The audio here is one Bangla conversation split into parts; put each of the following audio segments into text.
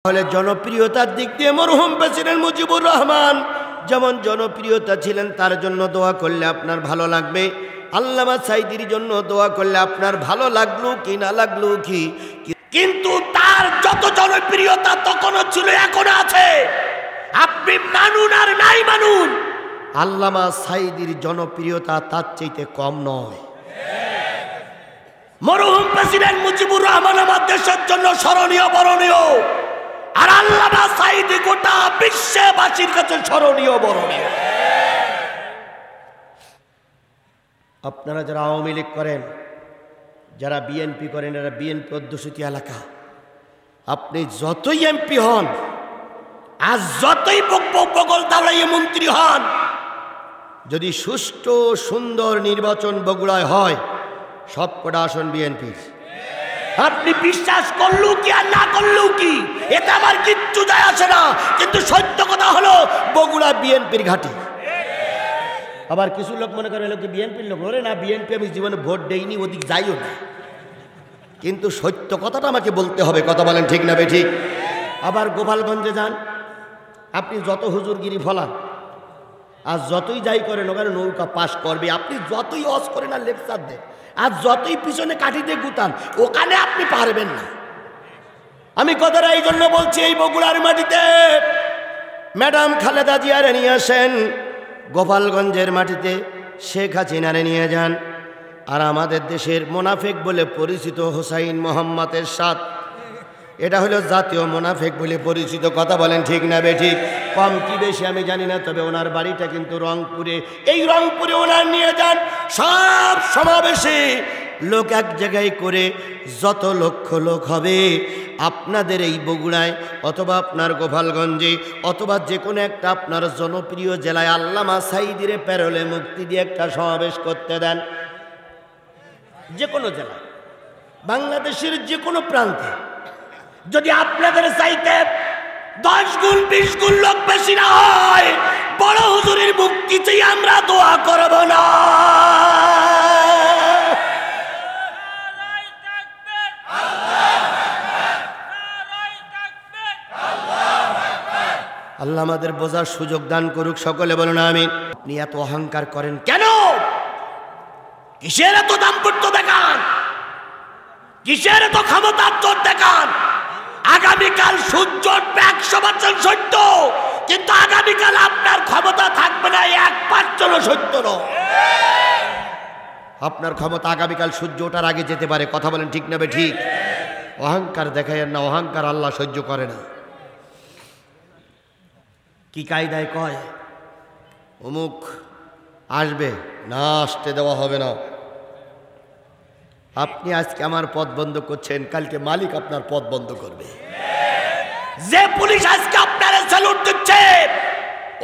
তাহলে জনপ্রিয়তার দিক দিয়ে মরহুম প্রেসিডেন্ট মুজিবুর রহমান যেমন জনপ্রিয়তা ছিলেন, তার জন্য দোয়া করলে আপনার ভালো লাগবে। আল্লামা সাঈদীর জন্য দোয়া করলে আপনার ভালো লাগলো কি না লাগলো কি, কিন্তু তার যত জনপ্রিয়তা তখনও ছিল এখনো আছে। আপনি মানুন আর নাই মানুন, আল্লামা সাঈদীর জনপ্রিয়তা তার চাইতে কম নয়। মরহুম প্রেসিডেন্ট মুজিবুর রহমান আমার দেশের জন্য স্মরণীয় বরণীয়, আর আল্লামা সাঈদী গোটা বিশ্ববাসীর কাছে স্মরণীয় বরণীয়। আপনারা যারা আওয়ামী লীগ করেন, যারা বিএনপি করেন, এরা বিএনপি অধ্যুষিত এলাকা, আপনি যতই এমপি হন আর যতই বগল দাঁড়াইয়ে মন্ত্রী হন, যদি সুষ্ঠু সুন্দর নির্বাচন বগুড়ায় হয়, সবকটা আসন বিএনপির। আপনি বিশ্বাস করলেও কি আর না করলেও কি, এটা আমার কিচ্ছু যায় আসে না, কিন্তু সত্য কথা হলো বগুড়া বিএনপির ঘাঁটি। আবার কিছু লোক মনে করে লোক বিএনপির লোক, ওরে না বিএনপি আমি জীবনে ভোট দেইনি, ওদিক যাইও না, কিন্তু সত্য কথাটা আমাকে বলতে হবে। কথা বলেন ঠিক না বেঠিক? আবার গোপালগঞ্জে যান, আপনি যত হুজুরগিরি ফলান আর যতই যাই করেন, ওখানে নৌকা পাস করবে। আপনি যতই অস করেন আর লেকচার দেন আর যতই পিছনে কাঠিতে গুতান, ওখানে আপনি পারবেন না। আমি কথাটা এই জন্য বলছি, এই বগুড়ার মাটিতে ম্যাডাম খালেদা জিয়ারে নিয়ে আসেন, গোপালগঞ্জের মাটিতে শেখ হাসিনারে নিয়ে যান, আর আমাদের দেশের মোনাফেক বলে পরিচিত হোসাইন মোহাম্মদ এরশাদ, এটা হলো জাতীয় মোনাফেক বলে পরিচিত। কথা বলেন ঠিক না বেঠিক? কম কি বেশি আমি জানি না, তবে ওনার বাড়িটা কিন্তু রংপুরে। এই রংপুরে ওনার নিয়ে যান, সব সমাবেশে লোক এক জায়গায় করে যত লক্ষ লোক হবে, আপনাদের এই বগুড়ায় অথবা আপনার গোপালগঞ্জে অথবা যে কোনো একটা আপনার জনপ্রিয় জেলায় আল্লামা সাঈদীরে প্যারোলে মুক্তি দিয়ে একটা সমাবেশ করতে দেন। যে কোনো জেলায়, বাংলাদেশের যে কোনো প্রান্তে, যদি আপনাদের চাইতে 10 গুণ 20 গুণ লোক বেশি না হয়, বড় হুজুরের মুক্তি চাই আমরা দোয়া করব না। আল্লাহ আমাদের বোঝার সুযোগ দান করুক, সকলে বলুন আমিন। আপনি এত অহংকার করেন কেন? কিসের এত দাম্পত্য দেখান? কিসের এত ক্ষমতার জোর দেখান? আগামীকাল সূর্য 100% সত্য, কিন্তু আগামীকাল আপনার ক্ষমতা থাকবে না 1% সত্য নয়। আপনার ক্ষমতা আগামীকাল সূর্য ওঠার আগে যেতে পারে। কথা বলেন ঠিক না ঠিক? অহংকার দেখায়েন না, অহংকার আল্লাহ সহ্য করে না। কি কায়দায় কয় অমুক আসবে না, আসতে দেওয়া হবে না। আপনি আজকে আমার পথ বন্ধ করছেন, কালকে মালিক আপনার পথ বন্ধ করবে। যে পুলিশ আজকে আপনার স্যালুট দিচ্ছে,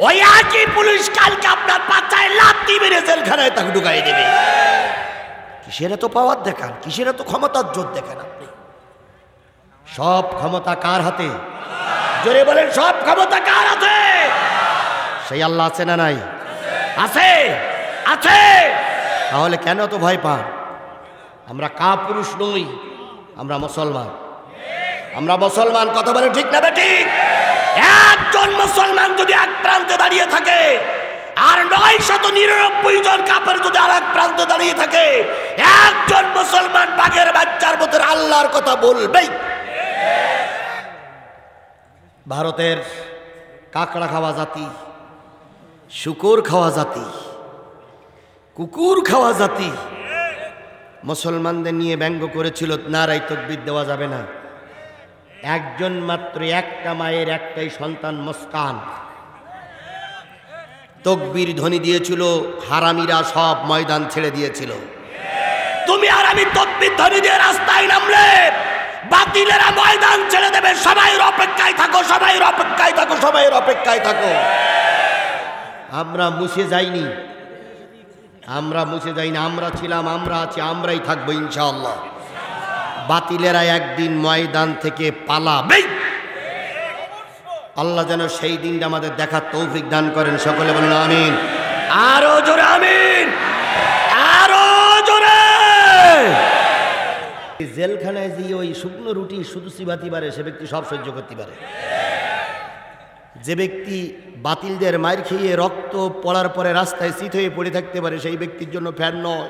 ওই একই পুলিশ কালকে আপনার পাছায় লাথি মেরে জেলখানায় তাকে ঢুকাই দেবে। কিসের এত পাওয়ার দেখান? কিসের এত ক্ষমতার জোর দেখান? আপনি সব ক্ষমতা কার হাতে? জোরে বলেন, সব ক্ষমতা কার হাতে? সেই আল্লাহ আছে না নাই? আছে, আছে। তাহলে কেন তো ভয় পান? আমরা কাপুরুষ নই, আমরা মুসলমান। আমরা মুসলমান। কথা বলে ঠিক না ঠিক? একজন মুসলমান যদি এক প্রান্তে দাঁড়িয়ে থাকে আর 999 জন কাফের যদি আর এক প্রান্তে দাঁড়িয়ে থাকে, একজন মুসলমান বাঘের বাচ্চার মতো আল্লাহর কথা বলবেই। ভারতের কাকড়া খাওয়া জাতি, শুকর খাওয়া জাতি, কুকুর খাওয়া জাতি মুসলমানদের নিয়ে ব্যঙ্গ করেছিল, নারাই তাকবীর দেওয়া যাবে না। একজন মাত্র, একটা মায়ের একটাই সন্তান মুস্কান, তাকবীর ধ্বনি দিয়েছিল, হারামিরা সব ময়দান ছেড়ে দিয়েছিল। তুমি আর আমি তাকবীর ধ্বনি দিয়ে রাস্তায় নামলে বাতিলেরা ময়দান ছেড়ে দেবে। সবাইয়ের অপেক্ষায় থাকো, সবাইয়ের অপেক্ষায় থাকো, সবাইয়ের অপেক্ষায় থাকো। আমরা মুছে যাইনি, আমরা মুছে যাইনি, আমরা ছিলাম, আমরা আছি, আমরাই থাকবো ইনশাআল্লাহ। বাতিলেরা একদিন ময়দান থেকে পালাবে। আল্লাহ যেন সেই দিনটা আমাদের দেখার তৌফিক দান করেন। সকলে বলুন আমিন। আরো জোরে আমিন, আরো জোরে। জেলখানায় যে ওই শুকনো রুটি শুধু চিবাতে পারে সে ব্যক্তি সব সহ্য করতে পারে। যে ব্যক্তি বাতিলদের মার খেয়ে রক্ত পড়ার পরে রাস্তায় চিত হয়ে পড়ে থাকতে পারে সেই ব্যক্তির জন্য ফ্যান নয়।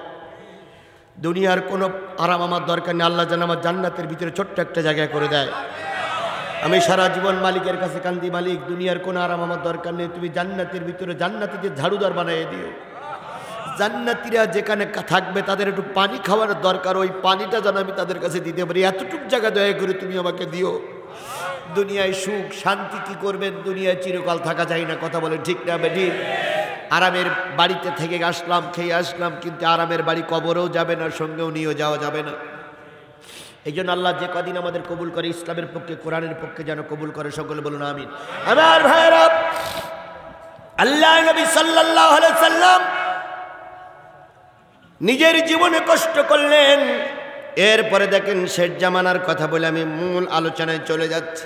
দুনিয়ার কোনো আরাম আমার দরকার নেই, আল্লাহ যেন আমার জান্নাতের ভিতরে ছোট্ট একটা জায়গায় করে দেয়। আমি সারা জীবন মালিকের কাছে কান্দি, মালিক দুনিয়ার কোনো আরাম আমার দরকার নেই, তুমি জান্নাতের ভিতরে জান্নাতীদের ঝাড়ুদার বানিয়ে দিও। জান্নাতীরা যেখানে থাকবে তাদের একটু পানি খাওয়ার দরকার, ওই পানিটা যেন আমি তাদের কাছে দিতে পারি, এতটুক জায়গা দয়া করে তুমি আমাকে দিও। দুনিয়ায় সুখ শান্তি কি করবেন, দুনিয়ায় চিরকাল থাকা যায় না, কথা বলে ঠিক না বেঠিক? আরামের বাড়িতে থেকে আসলাম, খেয়ে আসলাম, কিন্তু আরামের বাড়ি কবরেও যাবে না, সঙ্গেও নিয়েও যাওয়া যাবে না। এই জন্য আল্লাহ যে কদিন আমাদের কবুল করে ইসলামের পক্ষে কোরআনের পক্ষে যেন কবুল করে, সকলে বলুন আমিন। আমার ভাইরা, আল্লাহ নবী সাল্লাল্লাহু আলাইহি সাল্লাম নিজের জীবনে কষ্ট করলেন। এরপরে দেখেন শেষ জামানার কথা বলে আমি মূল আলোচনায় চলে যাচ্ছি।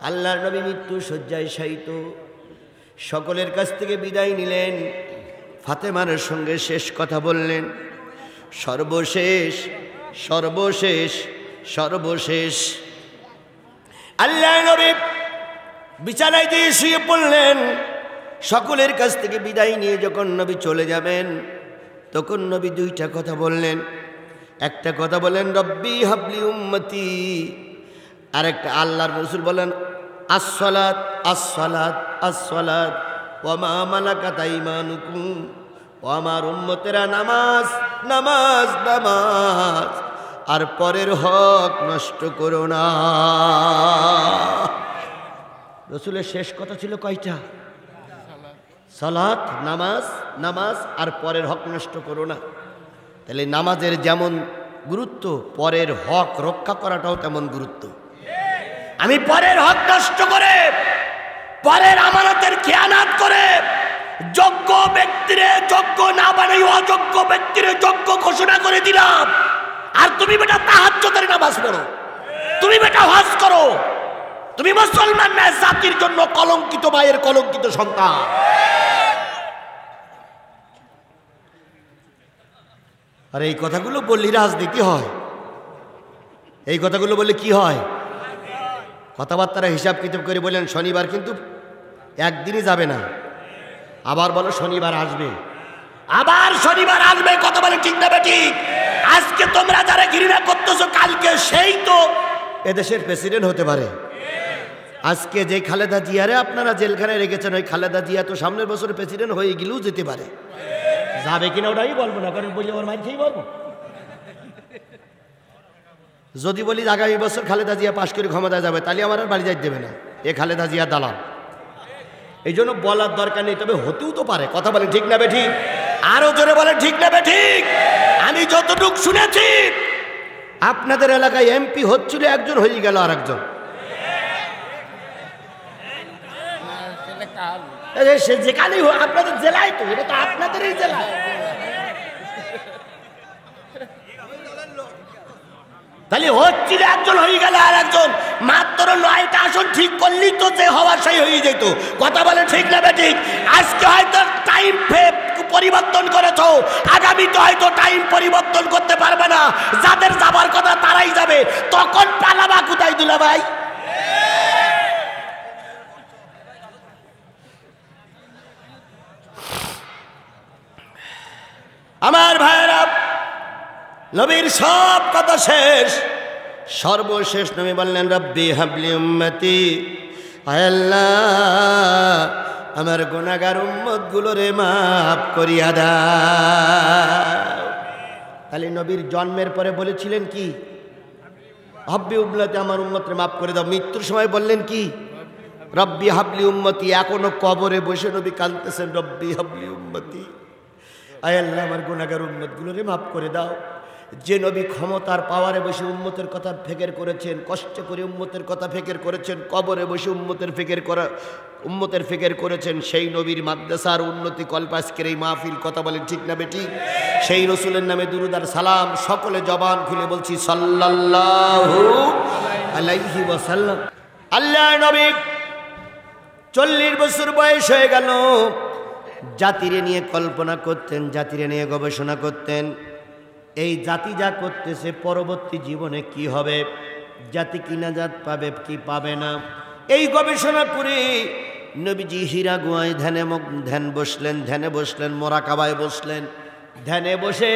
আল্লাহর নবী মৃত্যু শয্যায় শায়িত, সকলের কাছ থেকে বিদায় নিলেন। ফাতেমার সঙ্গে শেষ কথা বললেন, সর্বশেষ সর্বশেষ সর্বশেষ। আল্লাহর নবী বিছানায় দিয়ে শুয়ে পড়লেন। সকলের কাছ থেকে বিদায় নিয়ে যখন নবী চলে যাবেন তখন নবী দুইটা কথা বললেন। একটা কথা বলেন রব্বি হাবলি উম্মতি, আর একটা আল্লাহর রাসূল বলেন আসসালাত আসসালাত আসসালাত ওয়া মা মালাকাত আইমানুকুম, ও আমার উম্মতেরা নামাজ নামাজ নামাজ, আর পরের হক নষ্ট করো না। রাসূলের শেষ কথা ছিল কয়টা? সালাত, নামাজ নামাজ, আর পরের হক নষ্ট করো না। তাহলে নামাজের যেমন গুরুত্ব, পরের হক রক্ষা করাটাও তেমন গুরুত্ব। আমি পরের হক নষ্ট করে, পরের আমানতের খেয়ানত করে যোগ্য ব্যক্তিরে যোগ্য না বানাই অযোগ্য ব্যক্তিরে যোগ্য ঘোষণা করে দিলাম, আর তুমি বেটা তাহাজ্জুদের নামাজ পড়ো, তুমি বেটা হজ করো, তুমি মুসলমান না, জাতির জন্য কলঙ্কিত মায়ের কলঙ্কিত সন্তান। আর এই কথাগুলো বললে রাজনীতি হয়, এই কথাগুলো বললে কি হয়? কথাবার্তারা হিসাব কিতাব করে বলেন শনিবার কিন্তু একদিনই যাবে না, আবার বলো শনিবার আসবে, আবার শনিবার আসবে, কথা বলে ঠিক না ঠিক? আজকে তোমরা যারা ঘৃণা করতেছো কালকে সেই তো এদেশের প্রেসিডেন্ট হতে পারে। আজকে যে খালেদা জিয়ারে আপনারা জেলখানায় রেখেছেন, ওই খালেদা জিয়া তো সামনের বছর প্রেসিডেন্ট হয়ে গেলেও যেতে পারে। যাবে কিনা ওটাই বলবো না, কারণ বললে আমার মার খেয়েই বলবো। যদি বলি আগামী বছর খালেদা জিয়া পাশ করে ক্ষমতায় যাবে, তাহলে আমার আর বাড়ি যাইতে দেবে না, এ খালেদা জিয়া দালাল। এই জন্য বলার দরকার নেই, তবে হতেও তো পারে, কথা বলে ঠিক না বেঠিক? আরো জোরে বলে ঠিক না বেঠিক? আমি যতটুক শুনেছি আপনাদের এলাকায় এমপি হচ্ছিল একজন, হয়ে গেল আর একজন। সে যেখানেই হোক, আপনাদের জেলায় তো, এটা তো আপনাদেরই জেলায়। তাহলে হচ্ছিল একজন, হয়ে গেল আর একজন। মাত্র 9টা আসন ঠিক করলি তো যে হওয়ার সেই হয়ে যেত, কথা বলে ঠিক না বেঠিক? আজকে হয়তো টাইম পরিবর্তন করেছো, আগামী তো হয়তো টাইম পরিবর্তন করতে পারবে না। যাদের যাবার কথা তারাই যাবে, তখন পালাবা কোথায় দুলা ভাই? আমার ভাইরা, নবীর সব কথা শেষ, সর্বশেষ নবী বললেন রব্বি হাবলি উম্মতি, আয় আল্লাহ আমার গুনাহগার উম্মতগুলোরে মাফ করিয়া দাও। তাহলে নবীর জন্মের পরে বলেছিলেন কি? হাবলি উম্মতি, আমার উম্মতরে মাফ করে দাও। মৃত্যুর সময় বললেন কি? রব্বি হাবলি উম্মতি। এখনো কবরে বসে নবী কাঁদতেছেন, রব্বি হাবলি উম্মতি, আয় আল্লাহ আমার গুনাহগার উম্মতগুলোরে মাফ করে দাও। যে নবী ক্ষমতার পাওয়ারে বসে উম্মতের কথা ফিকির করেছেন, কষ্ট করে উম্মতের কথা ফিকির করেছেন, কবরে বসে উম্মতের ফিকির করেছেন, সেই নবীর মাদ্রাসার উন্নতি কল্প আজকের এই মাহফিল, কথা বলেন ঠিক না বেঠিক? সেই রসুলের নামে দুরূদ আর সালাম সকলে জবান খুলে বলছি সাল্লাল্লাহু আলাইহি ওয়াসাল্লাম। আল্লাহর নবী 40 বছর বয়স হয়ে গেল, জাতিরে নিয়ে কল্পনা করতেন, জাতিরে নিয়ে গবেষণা করতেন। এই জাতি যা করতেছে পরবর্তী জীবনে কি হবে, জাতি কি নাজাত পাবে কি পাবে না, এই গবেষণা করে নবীজি হীরা গুহায় ধ্যানে বসলেন, মোরাকাবায় বসলেন। ধ্যানে বসে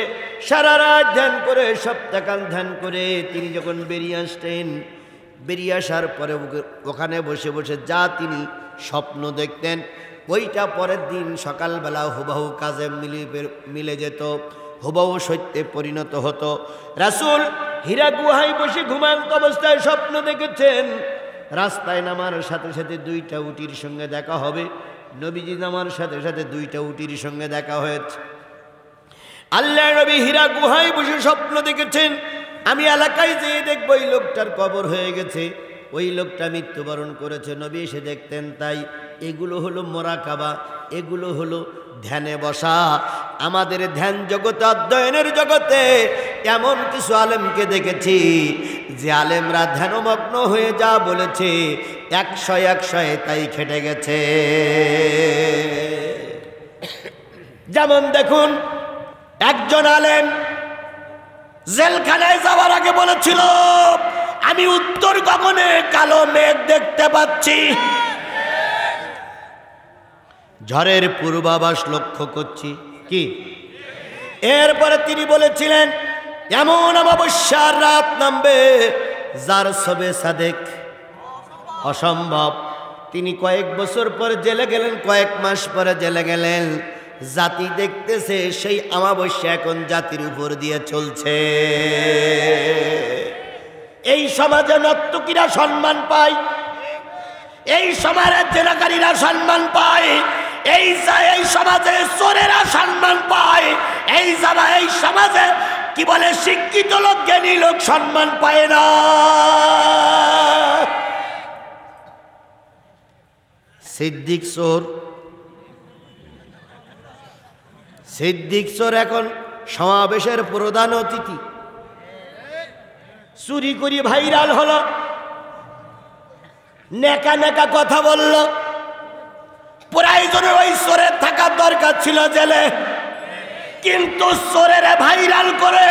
সারা রাত ধ্যান করে, সপ্তাহকাল ধ্যান করে তিনি যখন বেরিয়ে আসতেন, বেরিয়ে আসার পরে ওখানে বসে বসে যা তিনি স্বপ্ন দেখতেন, ওইটা পরের দিন সকালবেলা হুবাহু কাজে মিলে যেত, হুবাহু সত্যে পরিণত হতো। রাসূল হীরা গুহায় বসে ঘুমান্ত অবস্থায় স্বপ্ন দেখেছেন রাস্তায় নামার সাথে সাথে দুইটা উটির সঙ্গে দেখা হবে। নবীজি নামার সাথে সাথে দুইটা উটির সঙ্গে দেখা হয়েছে। আল্লাহ নবী হীরা গুহায় বসে স্বপ্ন দেখেছেন, আমি এলাকায় যেয়ে দেখবো ওই লোকটার কবর হয়ে গেছে, ওই লোকটা মৃত্যুবরণ করেছে। নবী এসে দেখতেন তাই। এগুলো হলো মোরাকাবা, এগুলো হলো ধ্যানে বসা। আমাদের ধ্যান জগতে, অধ্যয়নের জগতে এমন কিছু আলেমকে দেখেছি যে আলেমরা ধ্যানমগ্ন হয়ে যা বলেছে 100 তাই খেটে গেছে। যেমন দেখুন, একজন আলেম জেলখানায় যাওয়ার আগে বলেছিল, আমি উত্তর গগনে কালো মেঘ দেখতে পাচ্ছি, ঝড়ের পূর্বাভাস লক্ষ্য করছি। কি? এরপরে তিনি বলেছিলেন, এমন অমাবস্যার রাত নামবে যার সবে সাদেক অসম্ভব। তিনি কয়েক বছর পর জেলে গেলেন, কয়েক মাস পরে জেলে গেলেন। জাতি দেখতেছে সেই অমাবস্যা এখন জাতির উপর দিয়ে চলছে। এই সমাজে নর্তকীরা সম্মান পায়, এই সমাজের জেনাকারীরা সম্মান পায়, এই সমাজে চোরেরা সম্মান পায়, এই সমাজে কি বলে শিক্ষিত লোক, জ্ঞানী লোক সম্মান পায় না। সিদ্দিক চোর এখন সমাবেশের প্রধান অতিথি। চুরি করি ভাইরাল হলো, নেকা নেকা কথা বলল। প্রয়োজনে ওই চোরের থাকার দরকার ছিল জেলে, কিন্তু চোরের ভাইরাল করে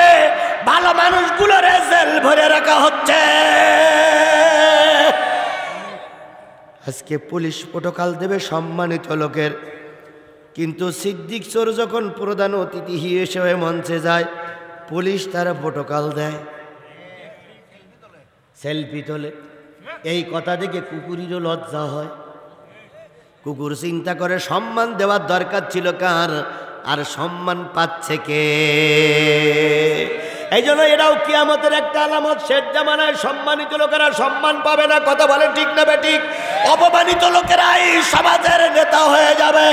ভালো মানুষগুলোরে জেল ভরে রাখা হচ্ছে। আজকে পুলিশ প্রোটোকল দেবে সম্মানিত লোকের, কিন্তু সিদ্দিক চোর যখন প্রধান অতিথি হিসেবে মঞ্চে যায়, পুলিশ তারা প্রোটোকল দেয়, সেলফি তোলে। এই কথা দেখে কুকুরেরও লজ্জা হয়। কুকুর চিন্তা করে সম্মান দেওয়ার দরকার ছিল কার, আর সম্মান পাচ্ছে কে? এই জন্য এটাও কিয়ামতের একটা আলামত। শেষ জামানায় সম্মানিত লোকেরা সম্মান পাবে না। কথা বলেন ঠিক না বেঠিক? অপমানিত লোকেরাই সমাজের নেতা হয়ে যাবে।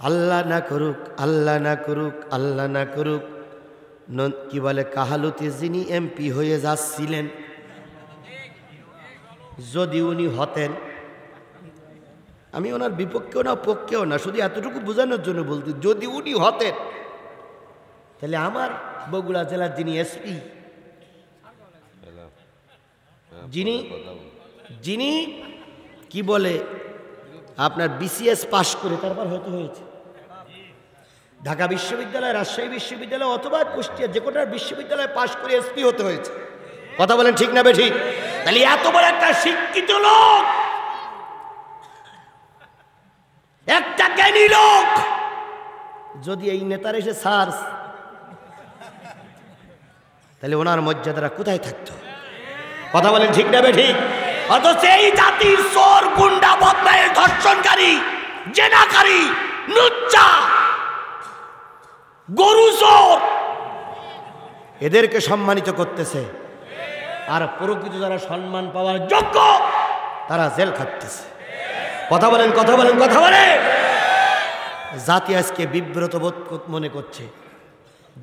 আল্লাহ না করুক, আল্লাহ না করুক, আল্লাহ না করুক। কি বলে, কাহালুতে যিনি এমপি হয়ে যাচ্ছিলেন, যদি উনি হতেন, আমি ওনার বিপক্ষেও না পক্ষেও না, শুধু এতটুকু বোঝানোর জন্য বলতে, যদি উনি হতেন তাহলে আমার বগুড়া জেলার যিনি এসপি, যিনি কি বলে আপনার বিসিএস পাশ করে তারপর হয়তো হয়েছে ঢাকা বিশ্ববিদ্যালয়, রাজশাহী বিশ্ববিদ্যালয় অথবা কুষ্টিয়া, যে কোটার বিশ্ববিদ্যালয়ে পাশ করে এসপি হতে হয়েছে। কথা বলেন ঠিক না বেঠিক? তাহলে এত বড় একটা শিক্ষিত লোক, একটা জ্ঞানী লোক, যদি এই নেতার এসে সার্চ, তাহলে ওনার মর্যাদাটা কোথায় থাকতো? কথা বলেন ঠিক না বেঠিক? অথচ এই জাতির চোর, গুন্ডা, বদমাইশ, ধর্ষণকারী, জেনাকারী, লুচ্চা, গরু চোর, এদেরকে সম্মানিত করতেছে, আর প্রকৃত যারা সম্মান পাওয়ার যোগ্য তারা জেল খাটতেছে। কথা বলেন, কথা বলেন, কথা বলেন। জাতি আজকে বিব্রত বোধ মনে করছে।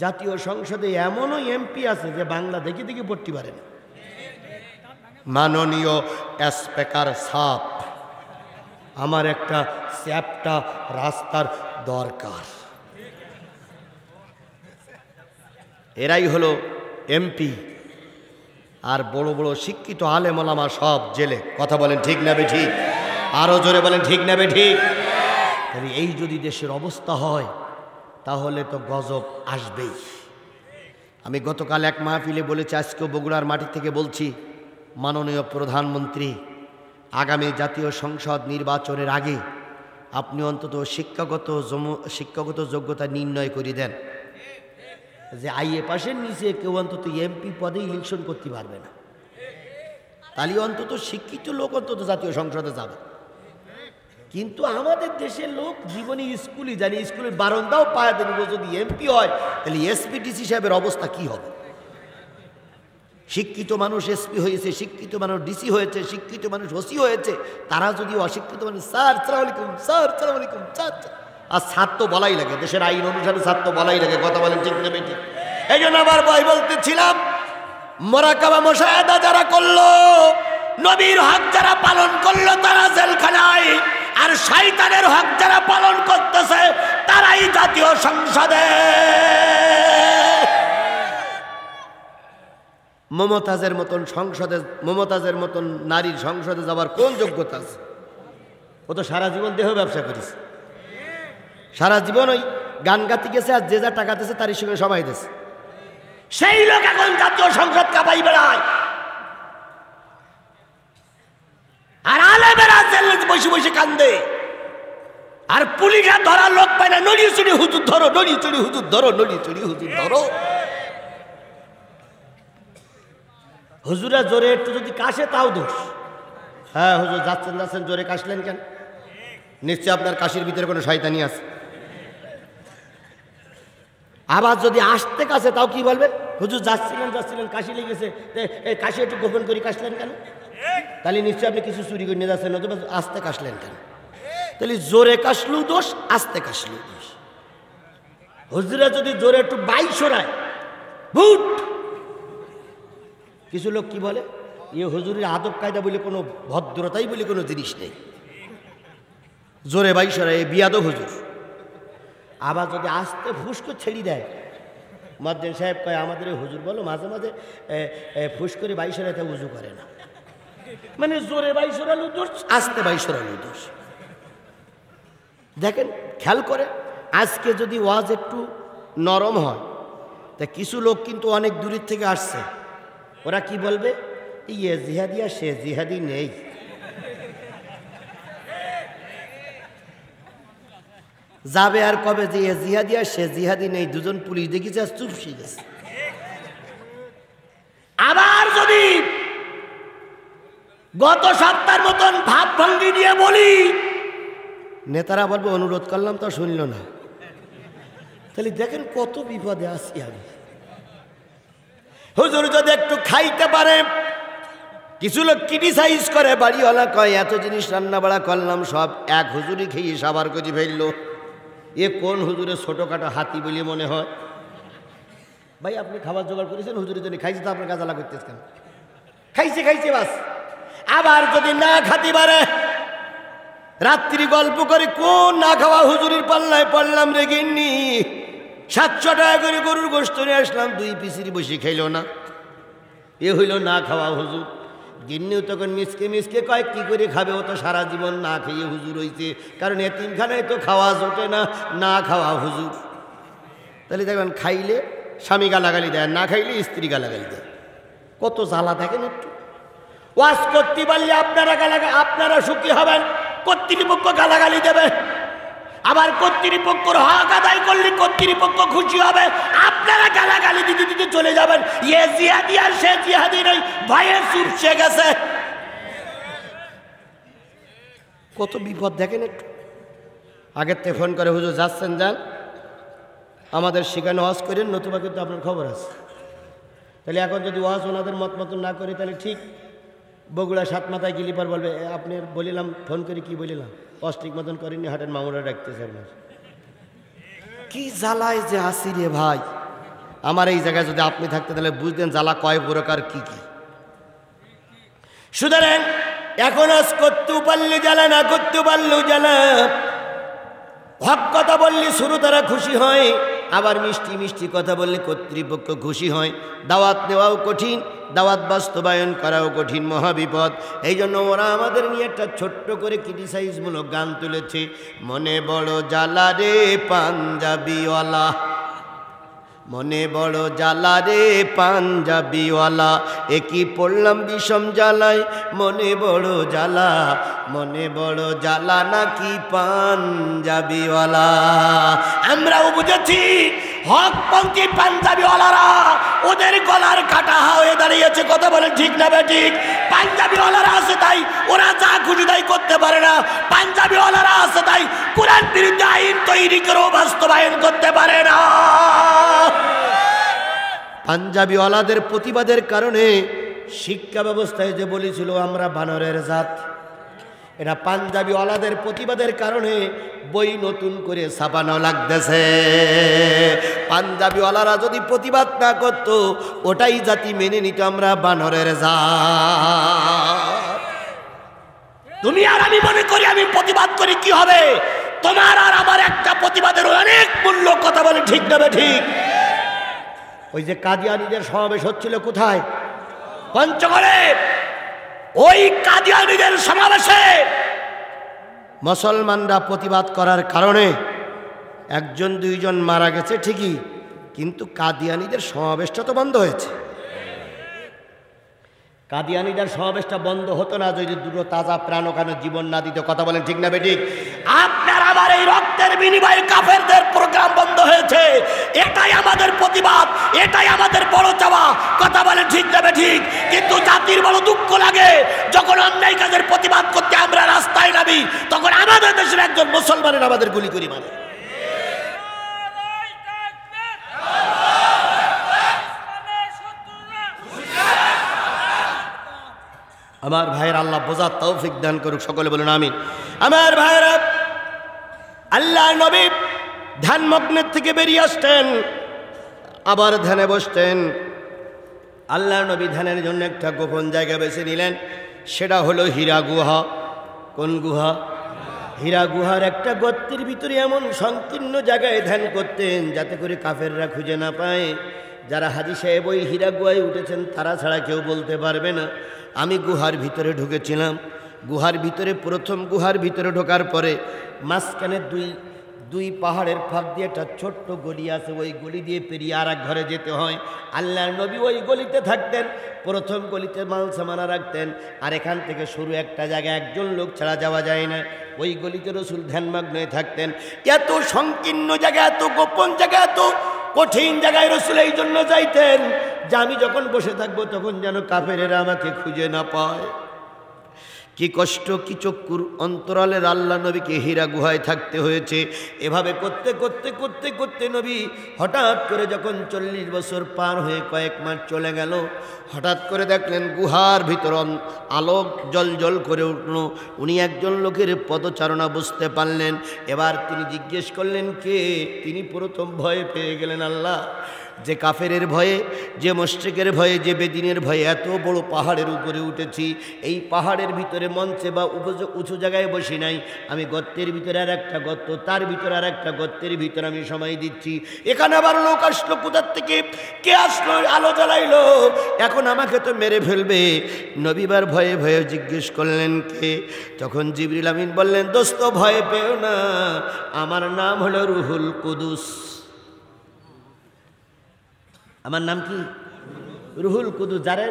জাতীয় সংসদে এমনও এমপি আছে যে বাংলা দেখে দেখে পড়তে পারে না। মাননীয় স্পিকার সাহেব, আমার একটা চ্যাপ্টা রাস্তার দরকার। এরাই হলো এমপি, আর বড় বড় শিক্ষিত আলেম ওলামা সব জেলে। কথা বলেন ঠিক না বেঠিক? আরো জোরে বলেন ঠিক না বেঠিক? তাহলে এই যদি দেশের অবস্থা হয়, তাহলে তো গজব আসবেই। আমি গতকাল এক মাহফিলে বলেছি, আজকেও বগুড়ার মাটি থেকে বলছি, মাননীয় প্রধানমন্ত্রী আগামী জাতীয় সংসদ নির্বাচনের আগে আপনি অন্তত শিক্ষাগত যোগ্যতা নির্ণয় করে দেন যে আইএ পাশের নিচে কেউ অন্তত এমপি পদে ইলেকশন করতে পারবে না। তাহলে অন্তত শিক্ষিত লোক অন্তত জাতীয় সংসদে যাবে। কিন্তু আমাদের দেশের লোক জীবনে স্কুলই জানি, স্কুলের বারান্দাও পায় দেব। যদি এমপি হয় তাহলে এসপি ডিসি সাহেবের অবস্থা কি হবে? শিক্ষিত মানুষ এসপি হয়েছে, শিক্ষিত মানুষ ডিসি হয়েছে, শিক্ষিত মানুষ ওসি হয়েছে, তারা যদি অশিক্ষিত মানুষ স্যার সালাম আলাইকুম, স্যার সালাম আলাইকুম, স্যার। আর স্যার তো বলাই লাগে, দেশের আইন অনুসারে স্যার তো বলাই লাগে। কথা বলেন ঠিক না বেটি? এই জন্য আমার ভাই বলতেছিলাম, মোরাকাবা মুশাহাদা যারা করলো, নবীর হক যারা পালন করলো তারা জেলখানায়, আর শয়তানের হক যারা পালন করতেছে তারাই জাতীয় সংসদে। মমতাজের মতন সংসদে, মমতাজের মতন নারীর সংসদে যাবার কোন যোগ্যতা আছে? ও তো সারা জীবন দেহ ব্যবসা করেছে, সারা জীবন ওই গান গাতে গেছে, আর যে যা টাকা দিয়েছে তারই সঙ্গে সময় দিয়েছে। সেই লোক এখন জাতীয় সংসদ কাঁপাই বেড়ায়, আর আলেমেরা জেলে বসে বসে কান্দে, আর পুলিশরা ধরার লোক পায় না। নড়িয়ে চড়ি হুজুর ধরো, নড়িয়ে চড়ি হুজুর ধরো, নড়িয়ে চড়ি হুজুর ধরো। হুজুরা জোরে একটু যদি কাশে তাও দোষ। হ্যাঁ হুজুর যাচ্ছেন জোরে কাশলেন কেন? নিশ্চয় আপনার কাশির ভিতরে কোনো শয়তানি আছে। আবার যদি আসতে কাছে তাও কি বলবে? হুজুর যাচ্ছিলেন কাশি লেগেছে, কাশি একটু গোপন করে কাশলেন কেন? তাহলে নিশ্চয়ই আপনি কিছু চুরি করে নিয়ে যাচ্ছেন, নতুবা আসতে কাশলেন কেন? তাহলে জোরে কাশলেও দোষ, আসতে কাশলেও দোষ। হুজুরা যদি জোরে একটু বাই সরায়, ভুট। কিছু লোক কি বলে, এ হুজুরের আদব কায়দা বলে কোনো, ভদ্রতাই বলে কোনো জিনিস নেই, জোরে বাই সরায়, এ বিয়াদব হুজুর। আবার যদি আসতে ফুসকো ছেড়ে দেয়, মদ্দেন সাহেব কয় আমাদের হুজুর বলো মাঝে মাঝে ফুস করে বাই সরাইতে উজু করে না। মানে জোরে বাই সরালো দোষ, আসতে বাই সরালো দোষ। দেখেন খেয়াল করে, আজকে যদি ওয়াজ একটু নরম হয়, তা কিছু লোক কিন্তু অনেক দূরের থেকে আসছে, ওরা কি বলবে, ইয়ে জিহাদি আর সে জিহাদি নেই। যাবে আর কবে যে এ জিহাদি আর সে জিহাদি নেই, দুজন পুলিশ দেখেছে আর চুপ শিখে গেছে। আবার যদি গত সপ্তাহের মতন ভাব ভঙ্গি দিয়ে বলি, নেতারা বলবে অনুরোধ করলাম তো শুনল না। তাহলে দেখেন কত বিপদে আছি আমি। হুজুর যদি একটু খাইতে পারে, কিছু লোক ক্রিটিসাইজ করে, বাড়িওয়ালা কয় এত জিনিস রান্না বাড়া করলাম সব এক হুজুরি খেয়ে সাবার করে ফেললো, এ কোন হুজুরের ছোটোখাটো হাতি বলে মনে হয়? ভাই আপনি খাবার জোগাড় করেছেন, হুজুরের জন্য খাইছে, তো আপনার গাজালা করতেছে কেন? খাইছে বাস। আবার যদি না খাতে পারে, রাত্রি গল্প করে কোন না খাওয়া হুজুরির পাল্লায় পড়লাম রে গিন্নি, 700 টাকা করে গরুর গোশত নিয়ে আসলাম, 2 পিসির বসে খাইল না, এ হইল না খাওয়া হুজুর। গিন্নিও তখন মিসকে কয় কি করে খাবে, ও তো সারা জীবন না খেয়ে হুজুর হইছে, কারণ এতিমখানায় তো খাওয়া জোটে না, না খাওয়া হুজুর। তাহলে দেখবেন খাইলে স্বামী গালাগালি দেয়, না খাইলে স্ত্রী গালাগালি দেয়, কত জ্বালা দেখেন। একটু ওয়াজ করতে পারলে আপনারা সুখী হবেন, কর্তৃপক্ষ গালাগালি দেবে। আবার কর্তৃপক্ষর হক আদায় করলে কর্তৃপক্ষ খুশি হবে, আপনারা গালাগালি দিতে দিতে চলে যাবেন। এ জিহাদি আর সে জিহাদি নয়, ভয়ে চুপসে গেছে। কত বিপদ দেখেন। একটু আগের থেকে ফোন করে হুজুর যাচ্ছেন, যান, আমাদের সেখানে ওয়াজ করেন, নতুবা কিন্তু আপনার খবর আছে। তাহলে এখন যদি ওয়াজ ওনাদের মত মতন না করি, তাহলে ঠিক বগুড়া 7 মাথায় গেলি পর বলবে আপনি বলিলাম, ফোন করে কি বলিলাম, ওয়াজ ঠিক মতন করেননি, হাটের মামুরা ডাকতেছে। কি জ্বালায় যে আসি রে ভাই। আমার এই জায়গায় যদি আপনি থাকতে তাহলে বুঝতেন জ্বালা কয় প্রকার কি কি। সুতরাং এখন আজ করতেও পারলে জ্বালা, না করতেও পারলেও জ্বালা। হক কথা বললে শুরু তারা খুশি হয়, আবার মিষ্টি মিষ্টি কথা বললে কর্তৃপক্ষ খুশি হয়। দাওয়াত নেওয়াও কঠিন, দাওয়াত বাস্তবায়ন করাও কঠিন, মহাবিপদ। এই জন্য ওরা আমাদের নিয়ে একটা ছোট্ট করে ক্রিটিসাইজমূলক গান তুলেছে, মনে বড় জ্বালা রে পাঞ্জাবিওয়ালা, মনে বড় জ্বালা রে পাঞ্জাবিওয়ালা, একই পড়লাম বিষম জ্বালায়, মনে বড় জ্বালা, মনে বড় জ্বালা নাকি পাঞ্জাবিওয়ালা। আমরাও বুঝেছি হকপন্থী পাঞ্জাবিওয়ালারা ওদের গলার কাটা হয়ে দাঁড়িয়েছে, কথা বলেন ঠিক না বেঠিক? পাঞ্জাবিওয়ালারা আছে তাই ওরা যা খুশি তাই করতে পারে না, পাঞ্জাবিওয়ালারা আছে তাই কোরআন বিরুদ্ধে আইন তৈরি করেও বাস্তবায়ন করতে পারে না। পাঞ্জাবিওয়ালাদের প্রতিবাদের কারণে শিক্ষা ব্যবস্থায় যে বলেছিল আমরা বানরের জাত, এটা পাঞ্জাবিওয়ালাদের প্রতিবাদের কারণে বই নতুন করে ছাপানো লাগতেছে। পাঞ্জাবিওয়ালারা যদি প্রতিবাদ না করত, ওটাই জাতি মেনে নিত আমরা বানরের জাত। তুমি আর আমি মনে করি আমি প্রতিবাদ করি কি হবে, তোমার আর আমার একটা প্রতিবাদের অনেক মূল্য, কথা বলে ঠিক না ঠিক? ওই যে কাদিয়ানীদের সমাবেশ হচ্ছিল কোথায়? পঞ্চগড়ে। ওই কাদিয়ানীদের সমাবেশে মুসলমানরা প্রতিবাদ করার কারণে একজন দুইজন মারা গেছে ঠিকই, কিন্তু কাদিয়ানীদের সমাবেশটা তো বন্ধ হয়েছে। কাদিয়ানীদের সমাবেশটা বন্ধ হতো না যদি দুটো তাজা প্রাণ ওখানে জীবন না দিত, কথা বলেন ঠিক না বেঠিক? আপনার আমার এই রক্তের বিনিময়ে কাফেরদের প্রোগ্রাম বন্ধ হয়েছে, এটাই আমাদের প্রতিবাদ, এটাই আমাদের বড় চাওয়া, কথা বলেন ঠিক না বেঠিক? কিন্তু জাতির বড় দুঃখ লাগে যখন অন্যায় কাজের প্রতিবাদ করতে আমরা রাস্তায় নামি, তখন আমাদের দেশের একজন মুসলমানের আমাদের গুলি করি মানে। আমার ভাইয়ের আল্লাহ বোঝার তৌফিক দান করুক, সকলে বলুন আমিন। আমার ভাইয়েরা, আল্লাহ নবী ধ্যান মগ্নের থেকে বেরিয়ে আসতেন, আবার ধ্যানে বসতেন। আল্লাহ নবী ধ্যানের জন্য একটা গোপন জায়গা বেছে নিলেন, সেটা হলো হীরা গুহা। কোন গুহা? হীরা গুহার একটা গর্তের ভিতরে এমন সংকীর্ণ জায়গায় ধ্যান করতেন যাতে করে কাফেররা খুঁজে না পায়। যারা হাজী সাহেব ওই হীরা গুহায় উঠেছেন তারা ছাড়া কেউ বলতে পারবে না। আমি গুহার ভিতরে ঢুকেছিলাম। গুহার ভিতরে প্রথম গুহার ভিতরে ঢোকার পরে মাঝখানে দুই পাহাড়ের ফাঁক দিয়ে একটা ছোট্ট গলি আছে, ওই গলি দিয়ে পেরিয়ে আর এক ঘরে যেতে হয়। আল্লাহর নবী ওই গলিতে থাকতেন, প্রথম গলিতে মাল সামানা রাখতেন, আর এখান থেকে শুরু একটা জায়গা, একজন লোক ছাড়া যাওয়া যায় না। ওই গলিতে রসুল ধ্যানমগ্ন হয়ে থাকতেন। এত সংকীর্ণ জায়গা, এত গোপন জায়গা, এত কঠিন জায়গায় রসুল এই জন্য যাইতেন যে আমি যখন বসে থাকবো তখন যেন কাফেরেরা আমাকে খুঁজে না পায়। কি কষ্ট, কি চক্ষুর অন্তরালের আল্লাহ নবীকে হীরা গুহায় থাকতে হয়েছে। এভাবে করতে করতে করতে করতে নবী হঠাৎ করে যখন 40 বছর পার হয়ে কয়েক মাস চলে গেল, হঠাৎ করে দেখলেন গুহার ভিতর আলোক জল করে উঠল। উনি একজন লোকের পদচারণা বুঝতে পারলেন। এবার তিনি জিজ্ঞেস করলেন কে? তিনি প্রথম ভয় পেয়ে গেলেন। আল্লাহ, যে কাফেরের ভয়ে, যে মুশরিকের ভয়ে, যে বেদিনের ভয়ে এত বড় পাহাড়ের উপরে উঠেছি, এই পাহাড়ের ভিতরে মঞ্চে বা উঁচু জায়গায় বসি নাই, আমি গর্তের ভিতরে আর একটা গর্ত, তার ভিতরে আর একটা গর্তের ভিতরে আমি সময় দিচ্ছি। এখানে আবার লোক আসলো কোথার থেকে, কে আসলো, আলো জ্বালাইলো, এখন আমাকে তো মেরে ফেলবে। নবীবার ভয়ে ভয়ে জিজ্ঞেস করলেন কে? তখন জিবরিল আমিন বললেন, দোস্ত ভয় পেও না, আমার নাম হলো রুহুল কুদুস। আমার নাম কি? রুহুল কুদুস। যারে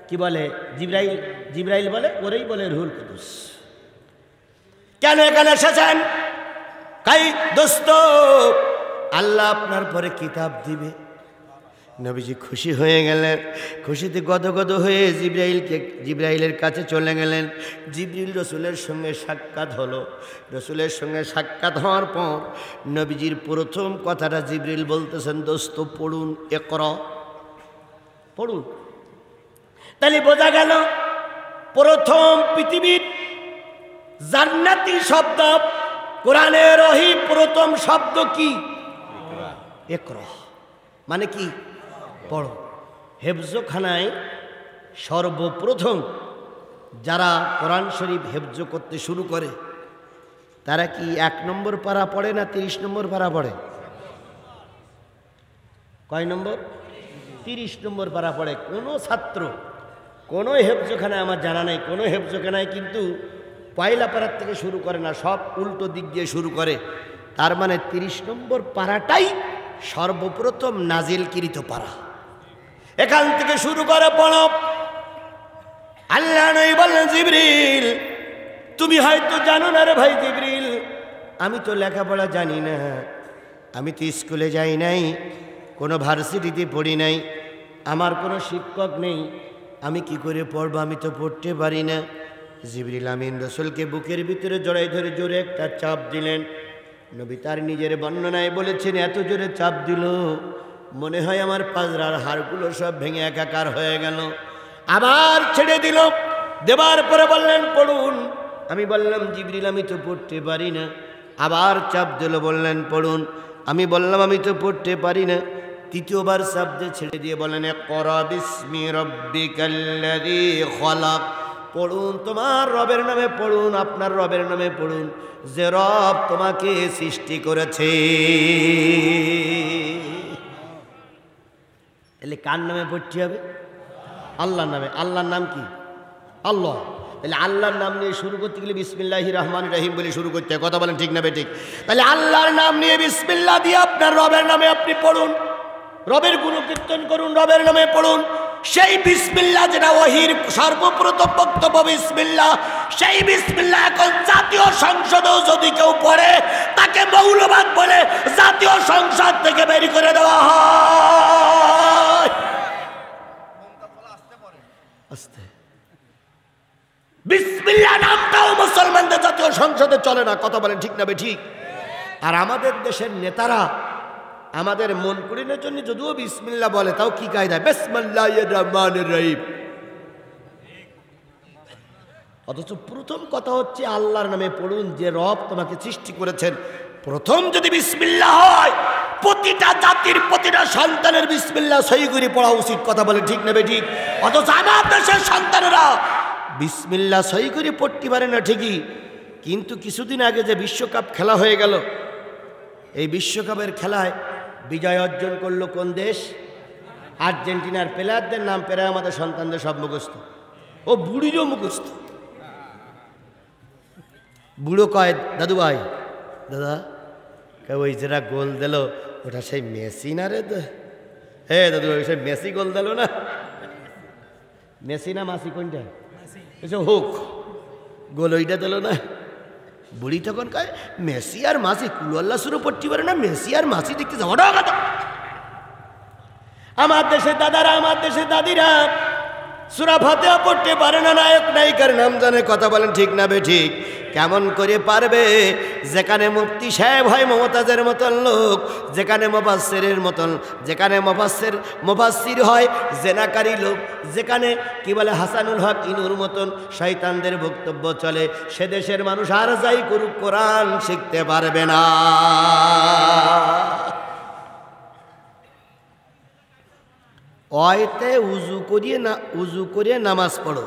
কি বলে? জিব্রাইল বলে, ওরেই বলে রুহুল কুদুস। কেন এখানে এসেছেন? কাই দোস্ত, আল্লাহ আপনার পরে কিতাব দিবে। নবীজি খুশি হয়ে গেলেন, খুশিতে গদগদ হয়ে জিব্রাইলের কাছে চলে গেলেন। জিবরিল রসুলের সঙ্গে সাক্ষাৎ হলো। রসুলের সঙ্গে সাক্ষাৎ হওয়ার পর নবীজির প্রথম কথাটা জিবরিল বলতেছেন, দোস্ত পড়ুন, ইকরা, পড়ুন। তাহলে বোঝা গেল প্রথম পৃথিবীর জান্নাতি শব্দ, কোরআনের ওহী প্রথম শব্দ কি? ইকরা। মানে কি? পড়ো। হেফজখানায় সর্বপ্রথম যারা কোরআন শরীফ হেফজ করতে শুরু করে তারা কি 1 নম্বর পারা পড়ে না 30 নম্বর পারা পড়ে? কয় নম্বর? 30 নম্বর পারা পড়ে। কোনো ছাত্র কোনো হেফজখানায় আমার জানা নেই, কোনো হেফজখানায় কিন্তু পয়লা পাড়ার থেকে শুরু করে না, সব উল্টো দিক দিয়ে শুরু করে। তার মানে 30 নম্বর পাড়াটাই সর্বপ্রথম নাজিলকৃত পাড়া। এখান থেকে শুরু করে পড়ো। আল্লাহ নবী বললেন, জিবরিল তুমি হয়তো জানো না রে ভাই জিবরিল, আমি তো লেখাপড়া জানি না, আমি তো স্কুলে যাই নাই, কোনো ভার্সিটিতে পড়ি নাই, আমার কোনো শিক্ষক নেই, আমি কি করে পড়বো, আমি তো পড়তে পারি না। জিবরিল আমিন রাসূলকে বুকের ভিতরে জড়াই ধরে জোরে একটা চাপ দিলেন। নবী তার নিজের বর্ণনায় বলেছেন, এত জোরে চাপ দিল মনে হয় আমার পাজরার হাড়গুলো সব ভেঙে একাকার হয়ে গেল। আবার ছেড়ে দিল, দেবার পরে বললেন পড়ুন। আমি বললাম জিবরিল আমি তো পড়তে পারি না। আবার চাপ দিল, বললেন পড়ুন। আমি বললাম আমি তো পড়তে পারি না। তৃতীয়বার চাপ দিয়ে ছেড়ে দিয়ে বলেন ইকরা বিসমি রাব্বিকাল্লাযী খলাক, পড়ুন তোমার রবের নামে পড়ুন, আপনার রবের নামে পড়ুন যে রব তোমাকে সৃষ্টি করেছে। এলে কার নামে পড়তে হবে? আল্লাহর নামে। আল্লাহর নাম কি? আল্লাহ। তাহলে আল্লাহর নাম নিয়ে শুরু করতে গেলে বিসমিল্লাহির রহমানির রহিম বলে শুরু করতে হয়। কথা বলেন ঠিক না বেঠিক? তাহলে আল্লাহর নাম নিয়ে বিসমিল্লাহ দিয়ে আপনার রবের নামে আপনি পড়ুন, রবের গুণকীর্তন করুন, রবের নামে পড়ুন। সেই বিসমিল্লাহ যেটা ওহীর সর্বপ্রথম বক্তব্য বিসমিল্লাহ, সেই বিসমিল্লাহ এখন জাতীয় সংসদেও যদি কেউ পড়ে তাকে মৌলবাদ বলে জাতীয় সংসদ থেকে বের করে দেওয়া হয়। আস্তে বিসমিল্লাহ নামটাও মুসলমানদের জাতীয় সংসদে চলে না। কথা বলেন ঠিক না বেঠিক? আর আমাদের দেশের নেতারা আমাদের মন পূরণের জন্য যদিও বিসমিল্লাহ বলে, তাও কি কায়দা? বিসমিল্লাহির রহমানির রহিম। অথচ প্রথম কথা হচ্ছে আল্লাহর নামে পড়ুন যে রব তোমাকে সৃষ্টি করেছেন। প্রথম যদি বিসমিল্লাহ হয়, প্রতিটা জাতির প্রতিটা সন্তানের বিসমিল্লাহ সহি করে পড়া উচিত। কথা বলে ঠিক না বেঠিক? অথচ আমার দেশের সন্তানেরা বিসমিল্লাহ সহি করে পড়তে পারে না ঠিকই, কিন্তু কিছুদিন আগে যে বিশ্বকাপ খেলা হয়ে গেল, এই বিশ্বকাপের খেলায় বিজয় অর্জন করলো কোন দেশ? আর্জেন্টিনার প্লেয়ারদের নাম প্রায় আমাদের সন্তানদের সব মুখস্থ, ও বুড়িরও মুখস্থ। বুড়ো কয় দাদু ভাই, দাদা ওই যেটা গোল দিল ওটা সেই মেসি না রে? হে দাদু ভাই সেই মেসি গোল দিল না? মেসি না মাসি কোনটা? হোক গোল ওইটা দিল না? বুড়ি তখন কয় মেসি আর মাসি কুলুয়াল্লা শুরু পড়তে পারে না, মেসি আর মাসি দেখতে যাওয়াটা কথা। আমার দেশের দাদারা, আমার দেশের দাদিরা সূরা ফাতিহা পড়তে পারে না, নায়ক নায়িকার নাম জানে। কথা বলেন ঠিক না বেঠিক? কেমন করে পারবে? যেখানে মুফতি সাহেব হয় মমতাজের মতন লোক, যেখানে মুফাসসিরের মতন, যেখানে মুফাসসির হয় জেনাকারী লোক, যেখানে কি বলে হাসানুল হক ইনুর মতন শয়তানদের বক্তব্য চলে, সে দেশের মানুষ আর যাই করুক কোরআন শিখতে পারবে না। অয়তে উজু করিয়ে নামাজ পড়ো,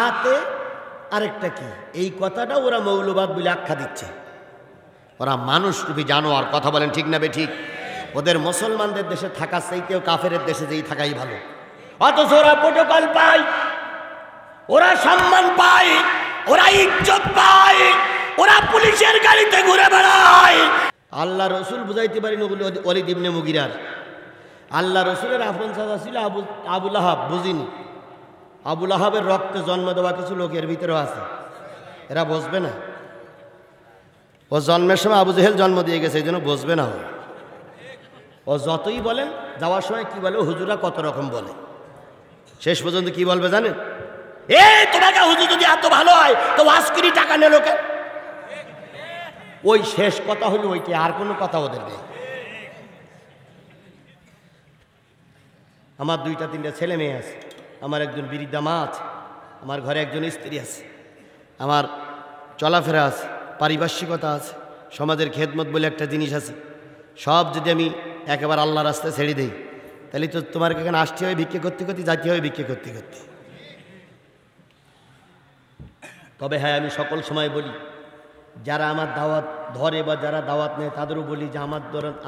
আতে আরেকটা কি? এই কথাটা ওরা মৌলবাদ বলে আখ্যা দিচ্ছে। ওরা মানুষ রূপী জানোয়ার। কথা বলেন ঠিক না বেঠিক? ওদের মুসলমানদের দেশে থাকার চাইতেও কাফেরের দেশে যেই থাকাই ভালো। অথচ ওরা প্রোটোকল পায়, ওরা সম্মান পায়, ওরা ইজ্জত পায়, ওরা পুলিশের গাড়িতে ঘুরে বেড়ায়। আল্লাহ রসুল বুঝাইতে পারেন ওগুলো ওয়ালিদ ইবনে মুগিরার। আল্লাহ রসুলের আপন চাচা ছিল আবু লাহাব, বুঝিনি? আবু লাহাবের রক্তে জন্ম দেওয়া কিছু লোকের ভিতরেও আছে, এরা বসবে না। ও জন্মের সময় আবু জেহেল জন্ম দিয়ে গেছে, এই জন্য বসবে না। ও যতই বলেন, যাওয়ার সময় কি বলে, হুজুরা কত রকম বলে, শেষ পর্যন্ত কি বলবে জানেন? তোমাকে হুজুর যদি এত ভালো হয় তো ওয়াজকিরি টাকা নেই লোকে। ওই শেষ কথা হলো ওইটি, আর কোনো কথা ওদের নেই। আমার 2-3টা ছেলে মেয়ে আছে, আমার একজন বৃদ্ধা মা আছে, আমার ঘরে একজন স্ত্রী আছে, আমার চলাফেরা আছে, পারিপার্শ্বিকতা আছে, সমাজের খেদমত বলে একটা জিনিস আছে। সব যদি আমি একেবারে আল্লাহ রাস্তায় ছেড়ে দিই, তাহলে তো তোমার এখানে আসতে হয় ভিক্ষে করতে করতে, যাইতে হয় ভিক্ষে করতে করতে। তবে হ্যাঁ, আমি সকল সময় বলি যারা আমার দাওয়াত ধরে বা যারা দাওয়াত নেয় তাদেরও বলি যে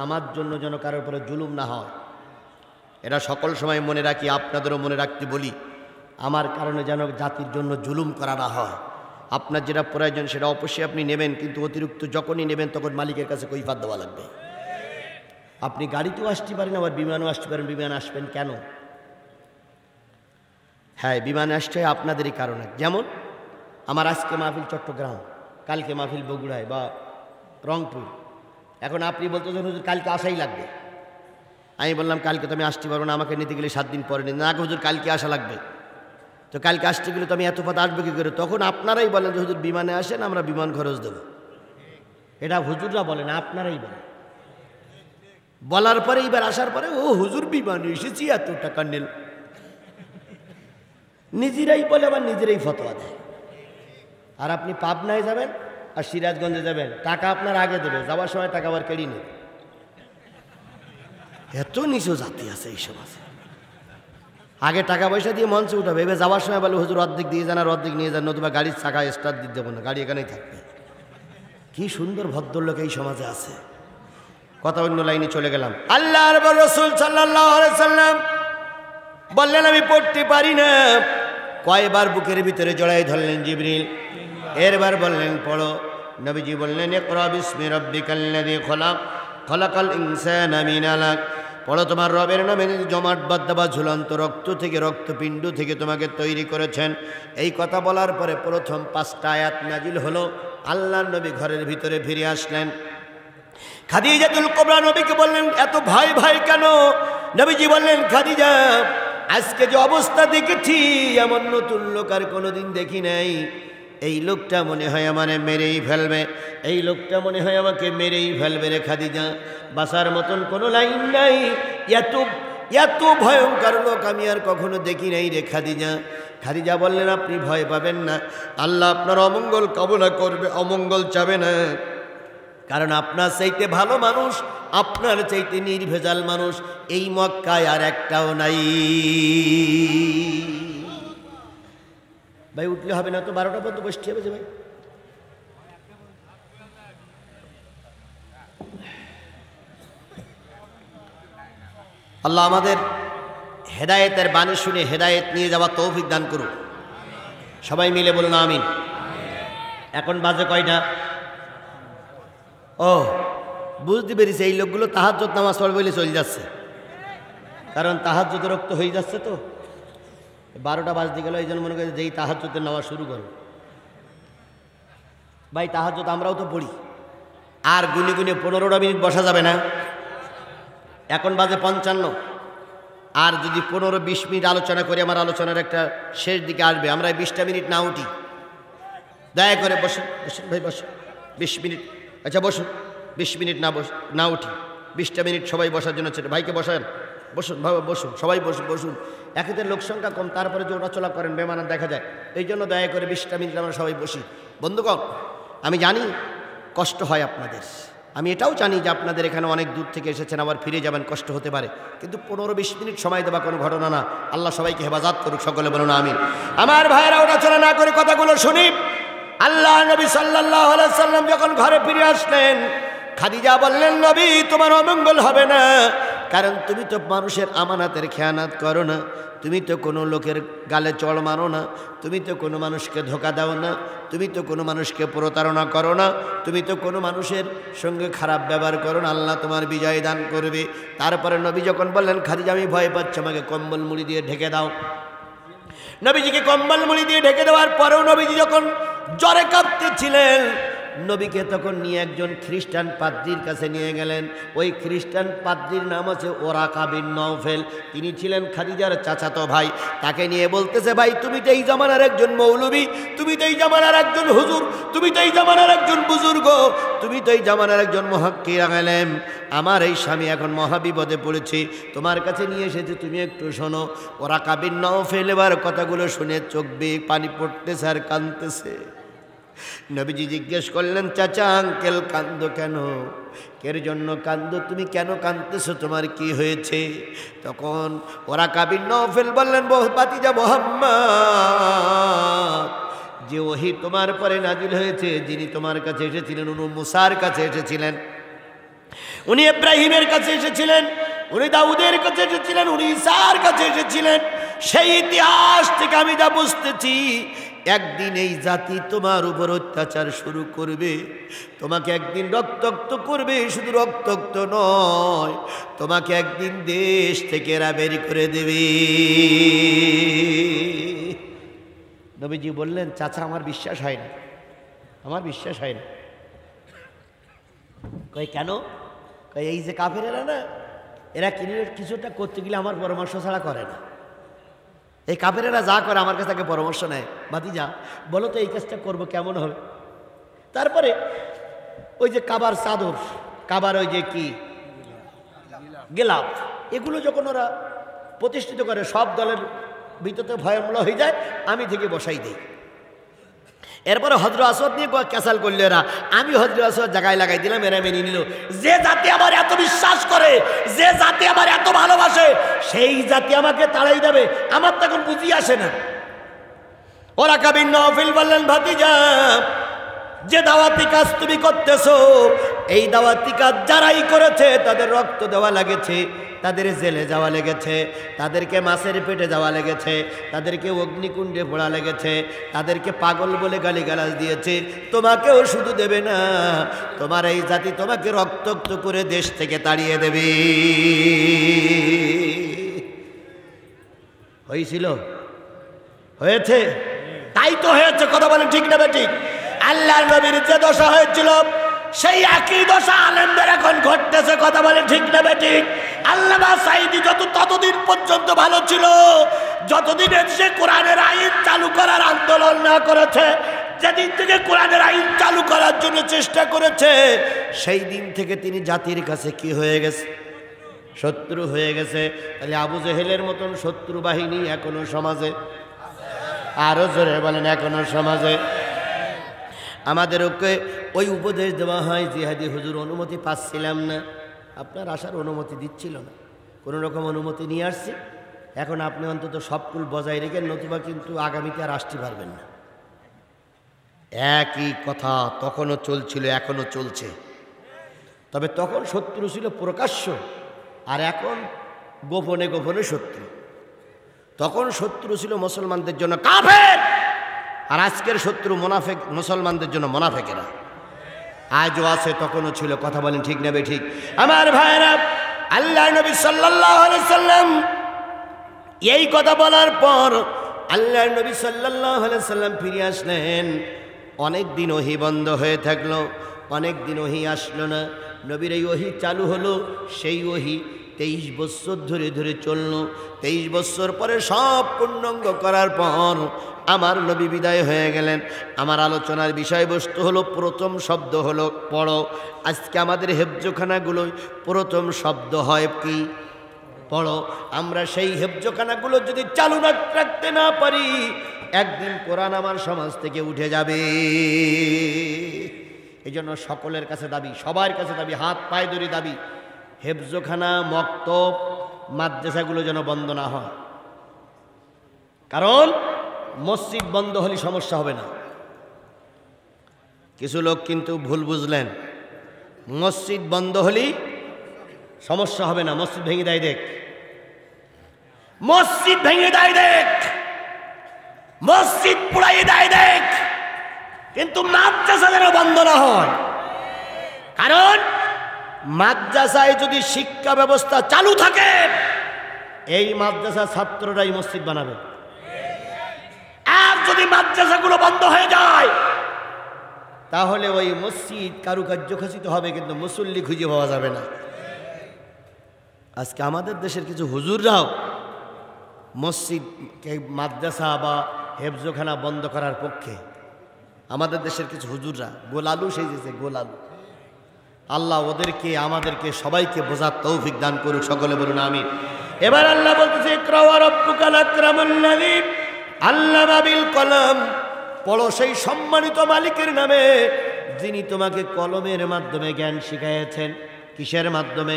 আমার জন্য যেন কারোর উপরে জুলুম না হয়। এরা সকল সময় মনে রাখি, আপনাদেরও মনে রাখতে বলি, আমার কারণে যেন জাতির জন্য জুলুম করা না হয়। আপনার যেটা প্রয়োজন সেটা অবশ্যই আপনি নেবেন, কিন্তু অতিরিক্ত যখনই নেবেন তখন মালিকের কাছে কৈফিয়ত দেওয়া লাগবে। আপনি গাড়িতেও আসতে পারেন, আবার বিমানেও আসতে পারেন। বিমানে আসবেন কেন? হ্যাঁ, বিমানে আসতে হয় আপনাদেরই কারণে। যেমন আমার আজকে মাহফিল চট্টগ্রাম, কালকে মাহফিল বগুড়ায় বা রংপুর। এখন আপনি বলতেছেন হুজুর কালকে আসাই লাগবে। আমি বললাম কালকে তো আমি আসতে পারবো না, আমাকে নিতে গেলে 7 দিন পরে নিন। না হুজুর কালকে আসা লাগবে। তো কালকে আসতে গেলে তো আমি এত পথ আসবো কী করে? তখন আপনারাই বলেন যে হুজুর বিমানে আসেন, আমরা বিমান খরচ দেবো। এটা হুজুররা বলেন, আপনারাই বলেন। বলার পরে এইবার আসার পরে ও হুজুর বিমানে এসেছি, এত টাকা নিল। নিজেরাই বলে আবার নিজেরাই ফতোয়া দেয়। আর আপনি পাবনায় যাবেন আর সিরাজগঞ্জে যাবেন, টাকা আপনার আগে দেবে, যাওয়ার সময় টাকা আবার কেড়ে নেবে। এত নিচু জাতি আছে এই সমাজে। আগে টাকা পয়সা দিয়ে মঞ্চে উঠাবে, এবার যাওয়ার সময় বলে হুজুর অর্ধেক দিয়ে যান আর অর্ধেক নিয়ে যান, নতুবা গাড়ির চাকা স্টার্ট দিতে দেবো না, গাড়ি এখানেই থাকবে। কি সুন্দর ভদ্রলোক এই সমাজে আছে। কথা অন্য লাইনে চলে গেলাম। আল্লাহর রাসূল সাল্লাল্লাহু আলাইহি সাল্লাম বললেন আমি পড়তে পারি না। কয়বার বুকের ভিতরে জড়াই ধরলেন জিবরিল, এরবার বললেন পড়ো। নবীজি বললেন ইকরা বিসমি রাব্বিকাল্লাযী খলাক, খলাকাল ইনসানা মিন আলাক। পড়ো তোমার রবের নামে, জমাট বাঁধা বা ঝুলন্ত রক্ত থেকে, রক্তপিণ্ড থেকে তোমাকে তৈরি করেছেন। এই কথা বলার পরে প্রথম 5টা আয়াত নাজিল হলো। আল্লাহর নবী ঘরের ভিতরে ফিরে আসলেন। খাদিজাতুল কুবরা নবীকে বললেন এত ভয় ভয় কেন? নবীজি বললেন খাদিজা, আজকে যে অবস্থা দেখেছি এমন নতুন লোক আর কোনোদিন দেখি নাই। এই লোকটা মনে হয় আমারে মেরেই ফেলবে, এই লোকটা মনে হয় আমাকে মেরেই ফেলবে রে খাদিজা। বাঁচার মতন কোনো লাইন নাই। এত এত ভয়ঙ্কর লোক আমি আর কখনো দেখি নাই রে খাদিজা। খাদিজা বললেন আপনি ভয় পাবেন না, আল্লাহ আপনার অমঙ্গল কামনা করবে, অমঙ্গল চাবে না। কারণ আপনার চাইতে ভালো মানুষ, আপনার চাইতে নির্ভেজাল মানুষ এই মক্কায় আর একটাও নাই। ভাই উঠলে হবে না তো, 12টা পর্যন্ত বসতে হবে যে ভাই। আল্লাহ আমাদের হেদায়েতের বাণী শুনে হেদায়েত নিয়ে যাওয়া তৌফিক দান করুন। সবাই মিলে বলুন আমিন। এখন বাজে কয়টা? ও বুঝতে পেরেছি, এই লোকগুলো তাহাজ্জুদ নামাজ পড়বে বলে চলে যাচ্ছে, কারণ তাহাজ্জুদের রক্ত হয়ে যাচ্ছে তো। 12টা বাজতে গেল, এই জন্য মনে করি যেই তাহাজ্জুদের নামাজ শুরু করো। ভাই তাহাজ্জুদ আমরাও তো পড়ি, আর গুনে গুনে 15টা মিনিট বসা যাবে না। এখন বাজে 55, আর যদি 15-20 মিনিট আলোচনা করি, আমার আলোচনার একটা শেষ দিকে আসবে, আমরা 20টা মিনিট না উঠি। দয়া করে বসুন, বসুন ভাই বসুন 20 মিনিট। আচ্ছা বসুন, 20 মিনিট না উঠি, 20টা মিনিট সবাই বসার জন্য ছেড়ে। ভাইকে বসান, বসুন বাবা বসুন, সবাই বসুন বসুন। একেতে লোক সংখ্যা কম, তারপরে যে ওঠাচলা করেন বেমানান দেখা যায়, এই জন্য দয়া করে 20টা মিনিট আমরা সবাই বসি। বন্ধুগণ, আমি জানি কষ্ট হয় আপনাদের, আমি এটাও জানি যে আপনাদের এখানে অনেক দূর থেকে এসেছেন, আবার ফিরে যাবেন, কষ্ট হতে পারে, কিন্তু 15-20 মিনিট সময় দেওয়া কোনো ঘটনা না। আল্লাহ সবাইকে হেফাজত করুক, সকলে বলুন আমিন। আমার ভাইয়েরা ওঠাচলা না করে কথাগুলো শুনি। আল্লাহ নবী সাল্লাল্লাহু আলাইহি সাল্লাম যখন ঘরে ফিরে আসলেন, খাদিজা বললেন নবী তোমার অমঙ্গল হবে না, কারণ তুমি তো মানুষের আমানাতের খেয়ানাত করো না, তুমি তো কোনো লোকের গালে চড় মারো না, তুমি তো কোনো মানুষকে ধোকা দাও না, তুমি তো কোনো মানুষকে প্রতারণা করো না, তুমি তো কোনো মানুষের সঙ্গে খারাপ ব্যবহার করো না, আল্লাহ তোমার বিজয় দান করবে। তারপরে নবী যখন বললেন খাদিজা আমি ভয় পাচ্ছি, আমাকে কম্বল মুড়ি দিয়ে ঢেকে দাও। নবীজিকে কম্বল মুড়ি দিয়ে ঢেকে দেওয়ার পরেও নবীজি যখন জ্বরে কাঁপতেছিলেন, নবীকে তখন নিয়ে একজন খ্রিস্টান পাদ্রীর কাছে নিয়ে গেলেন। ওই খ্রিস্টান পাদ্রীর নাম আছে ওরাকা বিন নওফেল, তিনি ছিলেন খাদিজার চাচাতো ভাই। তাকে নিয়ে বলতেছে ভাই তুমি তো এই জামানার একজন মৌলবী, তুমি তো এই জামানার একজন হুজুর, তুমি তো এই জামানার একজন বুজুর্গ, তুমি তো এই জামানার একজন মুহাক্কির আলেম। আমার এই স্বামী এখন মহাবিপদে পড়েছে, তোমার কাছে নিয়ে এসেছে, তুমি একটু শোনো। ওরাকা বিন নওফেল এবার কথাগুলো শুনে চোখ বেয়ে পানি পড়তেছে আর কাঁদতেছে। নবীজি জিজ্ঞেস করলেন চাচা আঙ্কেল কান্দো কেন, কের জন্য কান্দো, তুমি কেন কাঁদতেছো, তোমার কি হয়েছে? তখন ওরাকা বিন নওফেল বললেন ভাতিজা মুহাম্মদ, যে ওহী তোমার পরে নাজিল হয়েছে। যিনি তোমার কাছে এসেছিলেন উনি মুসার কাছে এসেছিলেন, উনি ইব্রাহিমের কাছে এসেছিলেন, উনি দাউদের কাছে এসেছিলেন, উনি ঈসার কাছে এসেছিলেন। সেই ইতিহাস থেকে আমি যা বুঝতেছি, একদিন এই জাতি তোমার উপর অত্যাচার শুরু করবে, তোমাকে একদিন রক্তাক্ত করবে। শুধু রক্তাক্ত নয়, তোমাকে একদিন দেশ থেকে এরা বের করে দেবে। নবীজি বললেন, চাচা আমার বিশ্বাস হয় না, আমার বিশ্বাস হয় না। কই কেন? কই এই যে কাফেরেরা না, এরা কিছুটা করতে গেলে আমার পরামর্শ ছাড়া করে না। এই কাফেরেরা যা করে আমার কাছে তাকে পরামর্শ নেয়, ভাতিজা বলো তো এই কাজটা করবো কেমন হবে। তারপরে ওই যে কাবার চাদর, কাবার ওই যে কি গেলাপ, এগুলো যখন ওরা প্রতিষ্ঠিত করে, সব দলের ভিতরে ভয়মূল্য হয়ে যায়, আমি থেকে বসাই দিই। এরপরে হজরত আসওয়াদ নিয়ে ক্যাসাল করলো এরা, আমি হজরত আসওয়াদ জায়গায় লাগাই দিলাম, এরা মেনে নিল। যে জাতি আমার এত বিশ্বাস করে, যে জাতি আমার এত ভালোবাসে, সেই জাতি আমাকে তাড়াই দেবে, আমার তখন বুঝি আসে না। ওরা কাবিন নওফিল বললেন, ভাতিজা যে দাওয়াতি কাজ তুমি করতেছো, এই দাওয়াতি কাজ যারাই করেছে তাদের রক্ত দেওয়া লেগেছে, তাদের জেলে যাওয়া লেগেছে, তাদেরকে মাছের পেটে যাওয়া লেগেছে, তাদেরকে অগ্নিকুণ্ডে পোড়া লেগেছে, তাদেরকে পাগল বলে গালিগালাজ দিয়েছে। তোমাকেও শুধু দেবে না, তোমার এই জাতি তোমাকে রক্তাক্ত করে দেশ থেকে তাড়িয়ে দেবে। হয়েছিল? হয়েছে? তাই তো হয়েছে। কথা বলে ঠিক না ঠিক? আল্লাহর নবীর যে দশা হয়েছিল, সেই একই দশা আলেমদের এখন ঘটতেছে। কথা বলে ঠিক না ঠিক? আল্লামা সাঈদী ততদিন পর্যন্ত ভালো ছিল, যতদিন সে কোরআনের আইন চালু করার আন্দোলন না করেছে। যেদিন থেকে কোরআনের আইন চালু করার জন্য চেষ্টা করেছে, সেই দিন থেকে তিনি জাতির কাছে কি হয়ে গেছে? শত্রু হয়ে গেছে। তাহলে আবু জেহেলের মতন শত্রু বাহিনী এখনো সমাজে, আরো জোরে বলেন এখনো সমাজে। আমাদেরকে ওই উপদেশ দেওয়া হয়, জিহাদি হুজুর অনুমতি পাচ্ছিলাম না, আপনার আসার অনুমতি দিচ্ছিল না, কোনো রকম অনুমতি নিয়ে আসছি। এখন আপনি অন্তত সবকুল বজায় রেখে, নতুবা কিন্তু আগামীতে আর আসতে পারবেন না। একই কথা তখনও চলছিল, এখনও চলছে। তবে তখন শত্রু ছিল প্রকাশ্য, আর এখন গোপনে গোপনে শত্রু। তখন শত্রু ছিল মুসলমানদের জন্য কাফের, আর আজকের শত্রু মুনাফিক, মুসলমানদের জন্য মুনাফিকেরা। আজও আছে, তখনও ছিল। কথা বলেন ঠিক না ঠিক? আমার ভাইরা, আল্লাহর নবী সাল্লাল্লাহু আলাইহি সাল্লাম এই কথা বলার পর আল্লাহর নবী সাল্লাল্লাহু আলাইহি সাল্লাম ফিরে আসলেন। অনেক দিন ওহী বন্ধ হয়ে থাকলো, অনেক দিন ওহী আসলো না। নবীর এই ওহী চালু হলো, সেই ওহী 23 বছর ধরে ধরে চলল। 23 বছর পরে সব পূর্ণাঙ্গ করার পর আমার নবী বিদায় হয়ে গেলেন। আমার আলোচনার বিষয়বস্তু হলো, প্রথম শব্দ হলো পড়ো। আজকে আমাদের হেফজোখানাগুলো প্রথম শব্দ হয় কি? পড়ো। আমরা সেই হেফজোখানাগুলো যদি চালু রাখতে না পারি, একদিন কোরআন আমার সমাজ থেকে উঠে যাবে। এই জন্য সকলের কাছে দাবি, সবার কাছে দাবি, হাত পায়ে ধরে দাবি, হেফজোখানা, মক্তব, মাদ্রাসাগুলো যেন বন্ধ না হয়। কারণ মসজিদ বন্ধ হলে সমস্যা হবে না। কিছু লোক কিন্তু ভুল বুঝলেন, মসজিদ বন্ধ হলে সমস্যা হবে না। মসজিদ ভেঙে দেয় দেখ, মসজিদ ভেঙে দেয় দেখ, মসজিদ পুড়াই দেয় দেখ, কিন্তু মাদ্রাসা যেন বন্ধ না হয়। কারণ মাদ্রাসায় যদি শিক্ষা ব্যবস্থা চালু থাকে, এই মাদ্রাসা ছাত্ররাই মসজিদ বানাবে। আর যদি মাদ্রাসাগুলো বন্ধ হয়ে যায়, তাহলে ওই মসজিদ কারুকার্য খচিত হবে, কিন্তু মুসল্লি খুঁজে পাওয়া যাবে না। আজকে আমাদের দেশের কিছু হুজুররাও মসজিদ, মাদ্রাসা বা হেফজোখানা বন্ধ করার পক্ষে। আমাদের দেশের কিছু হুজুররা গোলালু সেজেছে, গোলালু। আল্লাহ ওদেরকে, আমাদেরকে, সবাইকে বোঝার তৌফিক দান করুক। সকলে বলুন আমিন। এবার আল্লাহ বলতেছে, ইকরা ওয়া রাব্বুকাল আকরামুল্লাযী আল্লামা বিল কলম। পড়ো সেই সম্মানিত মালিকের নামে, যিনি তোমাকে কলমের মাধ্যমে জ্ঞান শিখিয়েছেন। কিসের মাধ্যমে?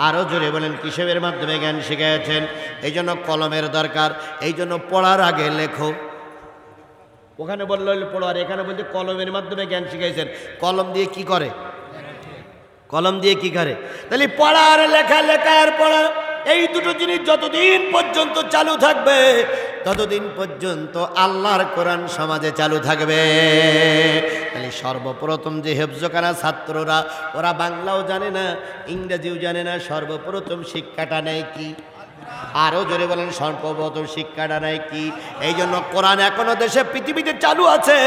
আরো জোরে বলেন, কিসের মাধ্যমে জ্ঞান শিখিয়েছেন? এই জন্য কলমের দরকার। এই জন্য পড়ার আগে লেখো। ওখানে বললো পড়ো, আর এখানে বলছে কলমের মাধ্যমে জ্ঞান শিখাইছেন। কলম দিয়ে কি করে? কলম দিয়ে কি করে? তাহলে পড়া আর লেখা, লেখা আর পড়া, এই দুটো জিনিস যতদিন পর্যন্ত চালু থাকবে ততদিন পর্যন্ত আল্লাহর কোরআন সমাজে চালু থাকবে। তাহলে সর্বপ্রথম যে হেফজখানা ছাত্ররা, ওরা বাংলাও জানে না, ইংরেজিও জানে না, সর্বপ্রথম শিক্ষাটা নেয় কি? আরো জোরে বলেন, সর্বপ্রথম শিক্ষাটা নেয় কি? এই জন্য কোরআন এখনো দেশে পৃথিবীতে চালু আছে,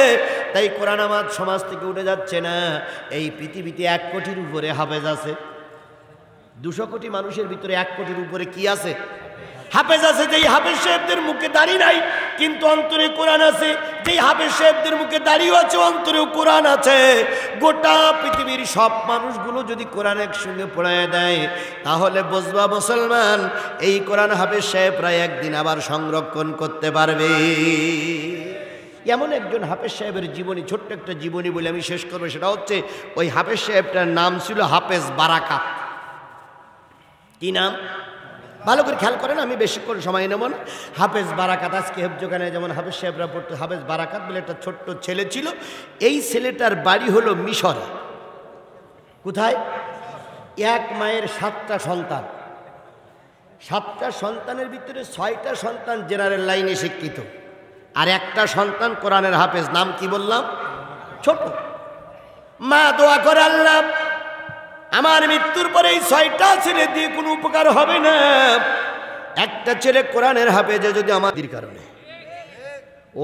তাই কোরআন আমার সমাজ থেকে উঠে যাচ্ছে না। এই পৃথিবীতে 1 কোটির উপরে হাফেজ আছে। 200 কোটি মানুষের ভিতরে 1 কোটির উপরে কি আছে? হাফেজ আছে। যেই হাফেজ সাহেবদের মুখে দাড়ি নাই কিন্তু অন্তরে কোরআন আছে, যেই হাফেজ সাহেবদের মুখে দাড়িও আছে অন্তরেও কোরআন আছে। গোটা পৃথিবীর সব মানুষগুলো যদি কোরআন একসঙ্গে পড়ায় দেয় তাহলে বুঝবা মুসলমান, এই কোরআন হাফেজ সাহেবরা একদিন আবার সংরক্ষণ করতে পারবে। এমন একজন হাফেজ সাহেবের জীবনী, ছোট্ট একটা জীবনী বলে আমি শেষ করবো। সেটা হচ্ছে, ওই হাফেজ সাহেবটার নাম ছিল হাফেজ বারাকাত। কি নাম? ভালো করে খেয়াল করেন, আমি বেশি করে সময় নেব না। হাফেজ বারাকাত। আজকে হেফজখানে যেমন হাফেজ সাহেবরা পড়তো, হাফেজ বারাকাত বলে একটা ছোট্ট ছেলে ছিল। এই ছেলেটার বাড়ি হলো মিশরে। কোথায়? 1 মায়ের 7টা সন্তান। 7টা সন্তানের ভিতরে 6টা সন্তান জেনারেল লাইনে শিক্ষিত, আর একটা সন্তান কোরআনের হাফেজ। নাম কি বললাম? ছোট। মা দোয়া করে, আল্লাহ আমার মৃত্যুর পরে এই 6টা ছেলে দিয়ে কোনো উপকার হবে না, একটা ছেলে কোরআনের হাফেজে যদি আমাদের কারণে,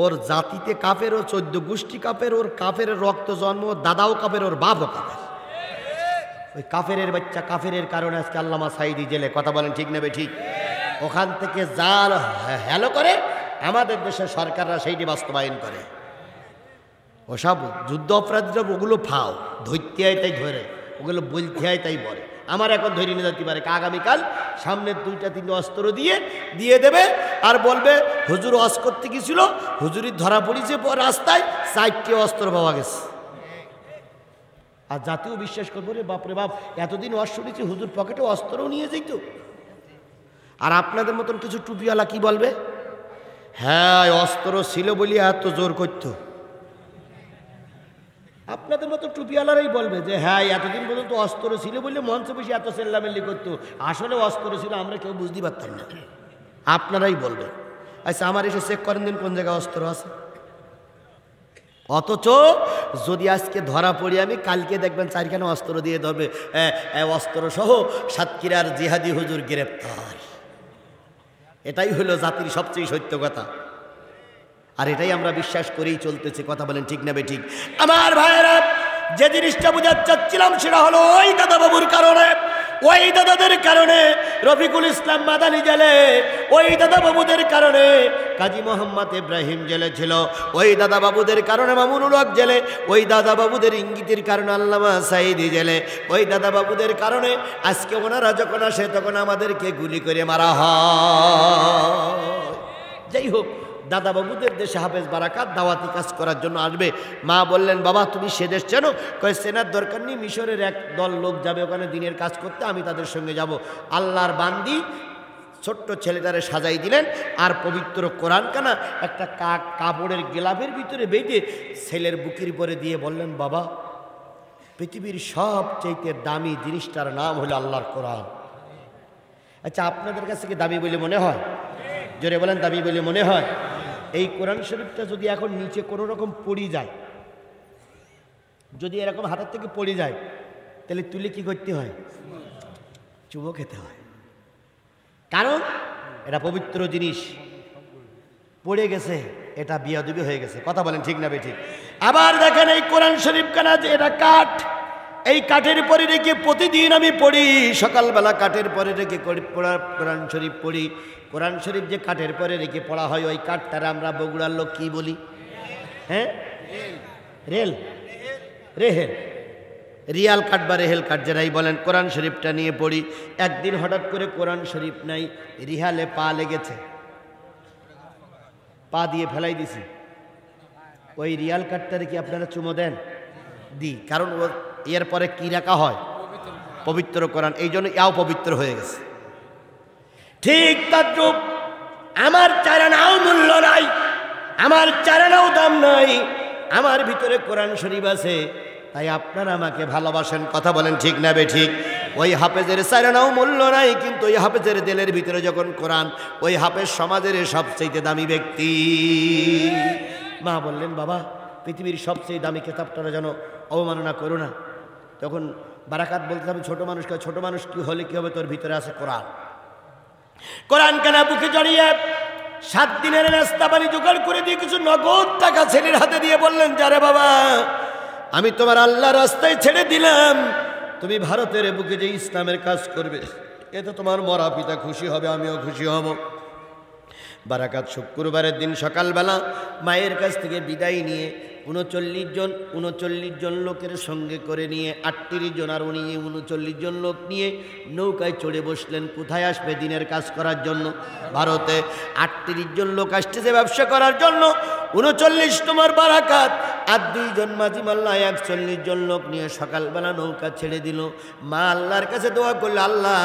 ওর জাতিতে কাফের, ও 14 গোষ্ঠী কাফের, ওর কাফের রক্ত জন্ম, ওর দাদাও কাফের, ওর বাপও কাফের। ওই কাফেরের বাচ্চা কাফেরের কারণে আজকে আল্লামা সাঈদী জেলে। কথা বলেন ঠিক নেবে ঠিক? ওখান থেকে জাল হ্যালো করে আমাদের দেশের সরকাররা সেইটি বাস্তবায়ন করে। ওসব যুদ্ধ অপরাধীরা ওগুলো ফাও, ধরতে হয় তাই ধরে, ওগুলো বলতে হয় তাই বলে। আমার এখন ধরে নিয়ে যেতে পারে, আগামীকাল সামনে 2-3 অস্ত্র দিয়ে দেবে আর বলবে হুজুর ওয়াজ করতে গেছিল, হুজুরি ধরা পড়েছে রাস্তায়, 4টি অস্ত্র পাওয়া গেছে। আর জাতীয় বিশ্বাস করবো, রে বাপরে বাপ, এতদিন ওয়াজ শুনেছি হুজুর পকেটে অস্ত্রও নিয়ে যেত। আর আপনাদের মতন কিছু টুপিওয়ালা কি বলবে? হ্যাঁ, অস্ত্র ছিল বলি এত জোর করত। আপনাদের মতো টুপিওয়ালারাই বলবে যে হ্যাঁ, এতদিন পর্যন্ত অস্ত্র ছিল বলে মঞ্চে বসে এত চেল্লামেল্লি করতো, আসলে অস্ত্র ছিল আমরা কেউ বুঝতে পারতাম না। আপনারাই বলবেন। আচ্ছা, আমার এসে চেক করেন দিন কোন জায়গায় অস্ত্র আছে। অথচ যদি আজকে ধরা পড়ি আমি, কালকে দেখবেন 4খানা অস্ত্র দিয়ে ধরবে, অস্ত্র সহ সাতক্ষীরার জিহাদি হুজুর গ্রেপ্তার। এটাই হলো জাতির সবচেয়ে সত্য কথা, আর এটাই আমরা বিশ্বাস করেই চলতেছি। কথা বলেন ঠিক না বেঠিক? আমার ভাইয়েরা, যে জিনিসটা বোঝাতে চাচ্ছিলাম সেটা হলো, ওই দাদা বাবুর কারণে, ওই দাদাদের কারণে রফিকুল ইসলাম মাদানী জেলে, ওই দাদা বাবুদের কারণে কাজী মোহাম্মদ ইব্রাহিম জেলে ছিল, ওই দাদা বাবুদের কারণে মামুনুল হক জেলে, ওই দাদা বাবুদের ইঙ্গিতের কারণে আল্লামা সাঈদী জেলে, ওই দাদা বাবুদের কারণে আজকে ওনারা যখন আসে তখন আমাদেরকে গুলি করে মারা হয়। যাই হোক, দাদা বাবুদের দেশে হাফেজ বারাকাত দাওয়াতি কাজ করার জন্য আসবে। মা বললেন, বাবা তুমি সে দেশ চেনো? কয়ে চেনার দরকার নেই, মিশরের এক দল লোক যাবে ওখানে দিনের কাজ করতে, আমি তাদের সঙ্গে যাব। আল্লাহর বান্দি ছোট্ট ছেলেটারে সাজাই দিলেন, আর পবিত্র কোরআন কানা একটা কাপড়ের গেলাফের ভিতরে বেঁধে ছেলের বুকের উপরে দিয়ে বললেন, বাবা পৃথিবীর সবচেয়ে দামি জিনিসটার নাম হলো আল্লাহর কোরআন। আচ্ছা, আপনাদের কাছে কি দামি বলে মনে হয়? জোরে বলেন, দামি বলে মনে হয়? এই কোরআন শরীফটা যদি এখন নিচে কোনো রকম পড়ে যায়, যদি এরকম হাতের থেকে পড়ে যায়, তাহলে তুলে কি করতে হয়? চুমো খেতে হয়। কারণ এটা পবিত্র জিনিস, পড়ে গেছে, এটা বিয়াদবি হয়ে গেছে। কথা বলেন ঠিক না বেঠিক? আবার দেখেন, এই কোরআন শরীফ কানা যে এটা কাঠ, এই কাঠের পরে রেখে প্রতিদিন আমি পড়ি, সকালবেলা কাঠের পরে রেখে কোরআন শরীফ পড়ি। কোরআন শরীফ যে কাঠের পরে রেখে পড়া হয়, ওই কাঠটারে আমরা বগুড়ার লোক কি বলি? হ্যাঁ, রেল, রেহেল, রিয়াল কাঠ বা রেহেল কাঠ যেটাই বলেন। কোরআন শরীফটা নিয়ে পড়ি। একদিন হঠাৎ করে কোরআন শরীফ নাই, রিহালে পা লেগেছে, পা দিয়ে ফেলাই দিছি। ওই রিয়াল কাঠটারে কি আপনারা চুমো দেন? দিই, কারণ এর পরে কি রাখা হয়? পবিত্র কোরআন, এই জন্য ইয়াও পবিত্র হয়ে গেছে। ঠিক তদ্রূপ আমার চারা নাও মূল্য নাই, আমার চারানাও দাম নাই, আমার ভিতরে কোরআন শরীফ আছে, তাই আপনারা আমাকে ভালোবাসেন। কথা বলেন ঠিক না বেঠিক? ওই হাফেজের চারানাও মূল্য নাই, কিন্তু ওই হাফেজের দিলের ভিতরে যখন কোরআন, ওই হাফেজ সমাজের সবচেয়ে দামি ব্যক্তি। মা বললেন, বাবা পৃথিবীর সবচেয়ে দামি কেতাবটারা যেন অবমাননা করো না। তখন বারাকাত বলতে হবে, ছোট মানুষকে, ছোট মানুষ কি হলে কি হবে, তোর ভিতরে আছে কোরআন। কোরআন কেনা বুকে জড়িয়ে 7 দিনের নাস্তা পানি জোগাড় করে দিয়ে কিছু নগদ টাকা ছেলের হাতে দিয়ে বললেন, যারে বাবা আমি তোমার আল্লাহর রাস্তায় ছেড়ে দিলাম, তুমি ভারতের বুকে যে ইসলামের কাজ করবে এতে তোমার মরা পিতা খুশি হবে, আমিও খুশি হব। বারাকাত শুক্রবারের দিন সকালবেলা মায়ের কাছ থেকে বিদায় নিয়ে 39 জন লোকের সঙ্গে করে নিয়ে 38 জন আর উনি 39 জন লোক নিয়ে নৌকায় চড়ে বসলেন। কোথায় আসবে? দিনের কাজ করার জন্য। ভারতে 38 জন লোক আসতেছে ব্যবসা করার জন্য। 39 তোমার বারাকাত আর 2 জন মাঝি মাল্লা 41 জন লোক নিয়ে সকালবেলা নৌকা ছেড়ে দিল। মা আল্লাহর কাছে দোয়া করলে, আল্লাহ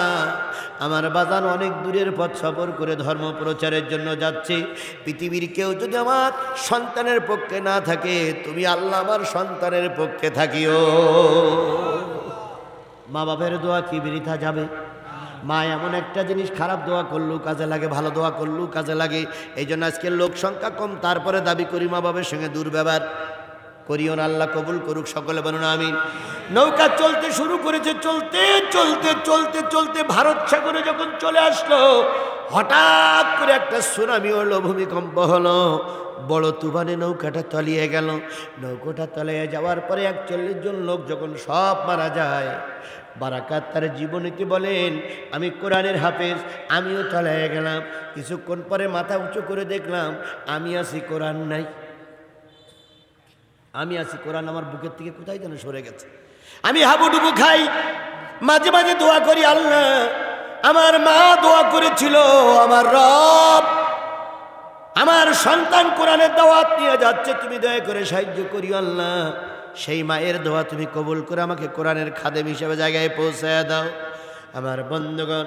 আমার বাজান অনেক দূরের পথ সফর করে ধর্ম প্রচারের জন্য যাচ্ছে, পৃথিবীর কেউ যদি আমার সন্তানের পক্ষে না থাকে, তুমি আল্লাহ আমার সন্তানের পক্ষে থাকিও। মা বাপের দোয়া কি বৃথা যাবে? মা এমন একটা জিনিস, খারাপ দোয়া করলেও কাজে লাগে, ভালো দোয়া করলেও কাজে লাগে। এই জন্য আজকের লোক সংখ্যা কম, তারপরে দাবি করি মা বাবার সঙ্গে দুর্ব্যবহার করিও না। আল্লাহ কবুল করুক, সকলে বলুন আমিন। নৌকা চলতে শুরু করেছে, চলতে চলতে চলতে চলতে ভারত সাগরে যখন চলে আসলো, হঠাৎ করে একটা সুনামি হলো, ভূমিকম্প হলো, বড় তুফানে নৌকাটা তলিয়ে গেল। নৌকাটা তলিয়ে যাওয়ার পরে 41 জন লোক যখন সব মারা যায়, বারাকাত তার জীবনীতে বলেন, আমি কোরআনের হাফেজ, আমিও তলিয়ে গেলাম। কিছুক্ষণ পরে মাথা উঁচু করে দেখলাম আমি আছি, কোরআন নাই। আমি আছি, কোরআন আমার বুকের থেকে কোথায় যেন সরে গেছে। আমি হাবুডুবু খাই, মাঝে মাঝে দোয়া করি, আল্লাহ আমার মা দোয়া করেছিল, আমার রব আমার সন্তান কোরআনের দাওয়াত নিয়ে যাচ্ছে, তুমি দয়া করে সাহায্য করিও আল্লাহ। সেই মায়ের দোয়া তুমি কবুল করে আমাকে কোরআনের খাদেম হিসেবে জায়গায় পৌঁছায় দাও। আমার বন্ধুগণ,